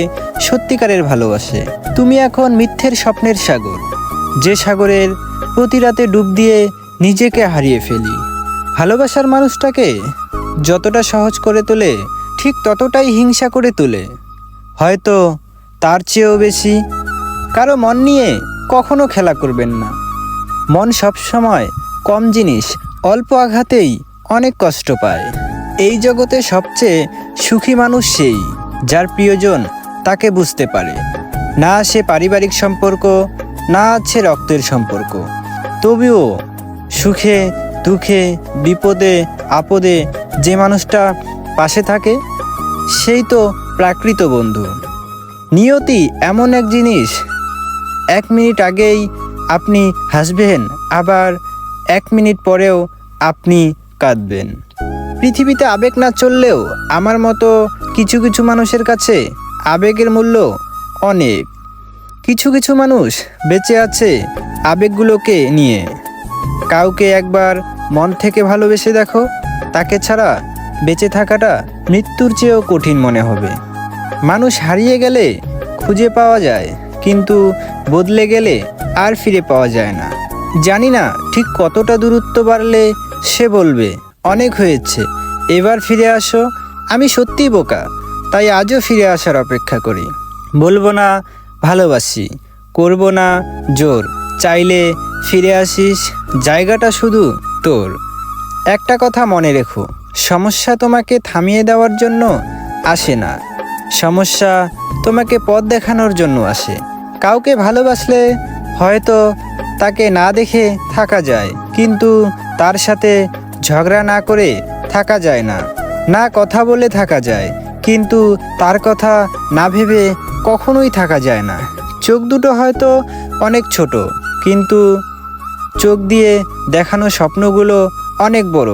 সত্যিকারের ভালোবাসে। তুমি এখন মিথ্যের স্বপ্নের সাগর, যে সাগরের প্রতি রাতে ডুব দিয়ে নিজেকে হারিয়ে ফেলি। ভালোবাসার মানুষটাকে যতটা সহজ করে তোলে ঠিক ততটাই হিংসা করে তোলে, হয়তো তার চেয়েও বেশি। কারো মন নিয়ে কখনো খেলা করবেন না। মন সবসময় কম জিনিস, অল্প আঘাতেই অনেক কষ্ট পায়। এই জগতে সবচেয়ে সুখী মানুষ সেই যার প্রিয়জন তাকে বুঝতে পারে। না সে পারিবারিক সম্পর্ক, না আছে রক্তের সম্পর্ক, তবুও সুখে দুঃখে বিপদে আপদে যে মানুষটা পাশে থাকে সেই তো প্রাকৃত বন্ধু। নিয়তি এমন এক জিনিস, 1 মিনিট আগেই আপনি হাসবেন, আবার 1 মিনিট পরেও আপনি কাঁদবেন। পৃথিবীতে আবেগ না চললেও আমার মতো কিছু কিছু মানুষের কাছে আবেগের মূল্য অনেক। কিছু কিছু মানুষ বেঁচে আছে আবেগগুলোকে নিয়ে। কাউকে একবার মন থেকে ভালোবেসে দেখো, তাকে ছাড়া বেঁচে থাকাটা মৃত্যুর চেয়েও কঠিন মনে হবে। মানুষ হারিয়ে গেলে খুঁজে পাওয়া যায়, কিন্তু বদলে গেলে আর ফিরে পাওয়া যায় না। জানি না ঠিক কতটা দূরত্ব বাড়লে সে বলবে অনেক হয়েছে, এবার ফিরে আসো। আমি সত্যিই বোকা, তাই আজও ফিরে আসার অপেক্ষা করি। বলবো না ভালোবাসি, করব না জোর, চাইলে ফিরে আসিস, জায়গাটা শুধু তোর। একটা কথা মনে রেখো, সমস্যা তোমাকে থামিয়ে দেওয়ার জন্য আসে না, সমস্যা তোমাকে পথ দেখানোর জন্য আসে। কাউকে ভালোবাসলে হয়তো তাকে না দেখে থাকা যায়, কিন্তু তার সাথে ঝগড়া না করে থাকা যায় না। না কথা বলে থাকা যায়, কিন্তু তার কথা না ভেবে কখনোই থাকা যায় না। চোখ দুটো হয়তো অনেক ছোট, কিন্তু চোখ দিয়ে দেখানো স্বপ্নগুলো অনেক বড়।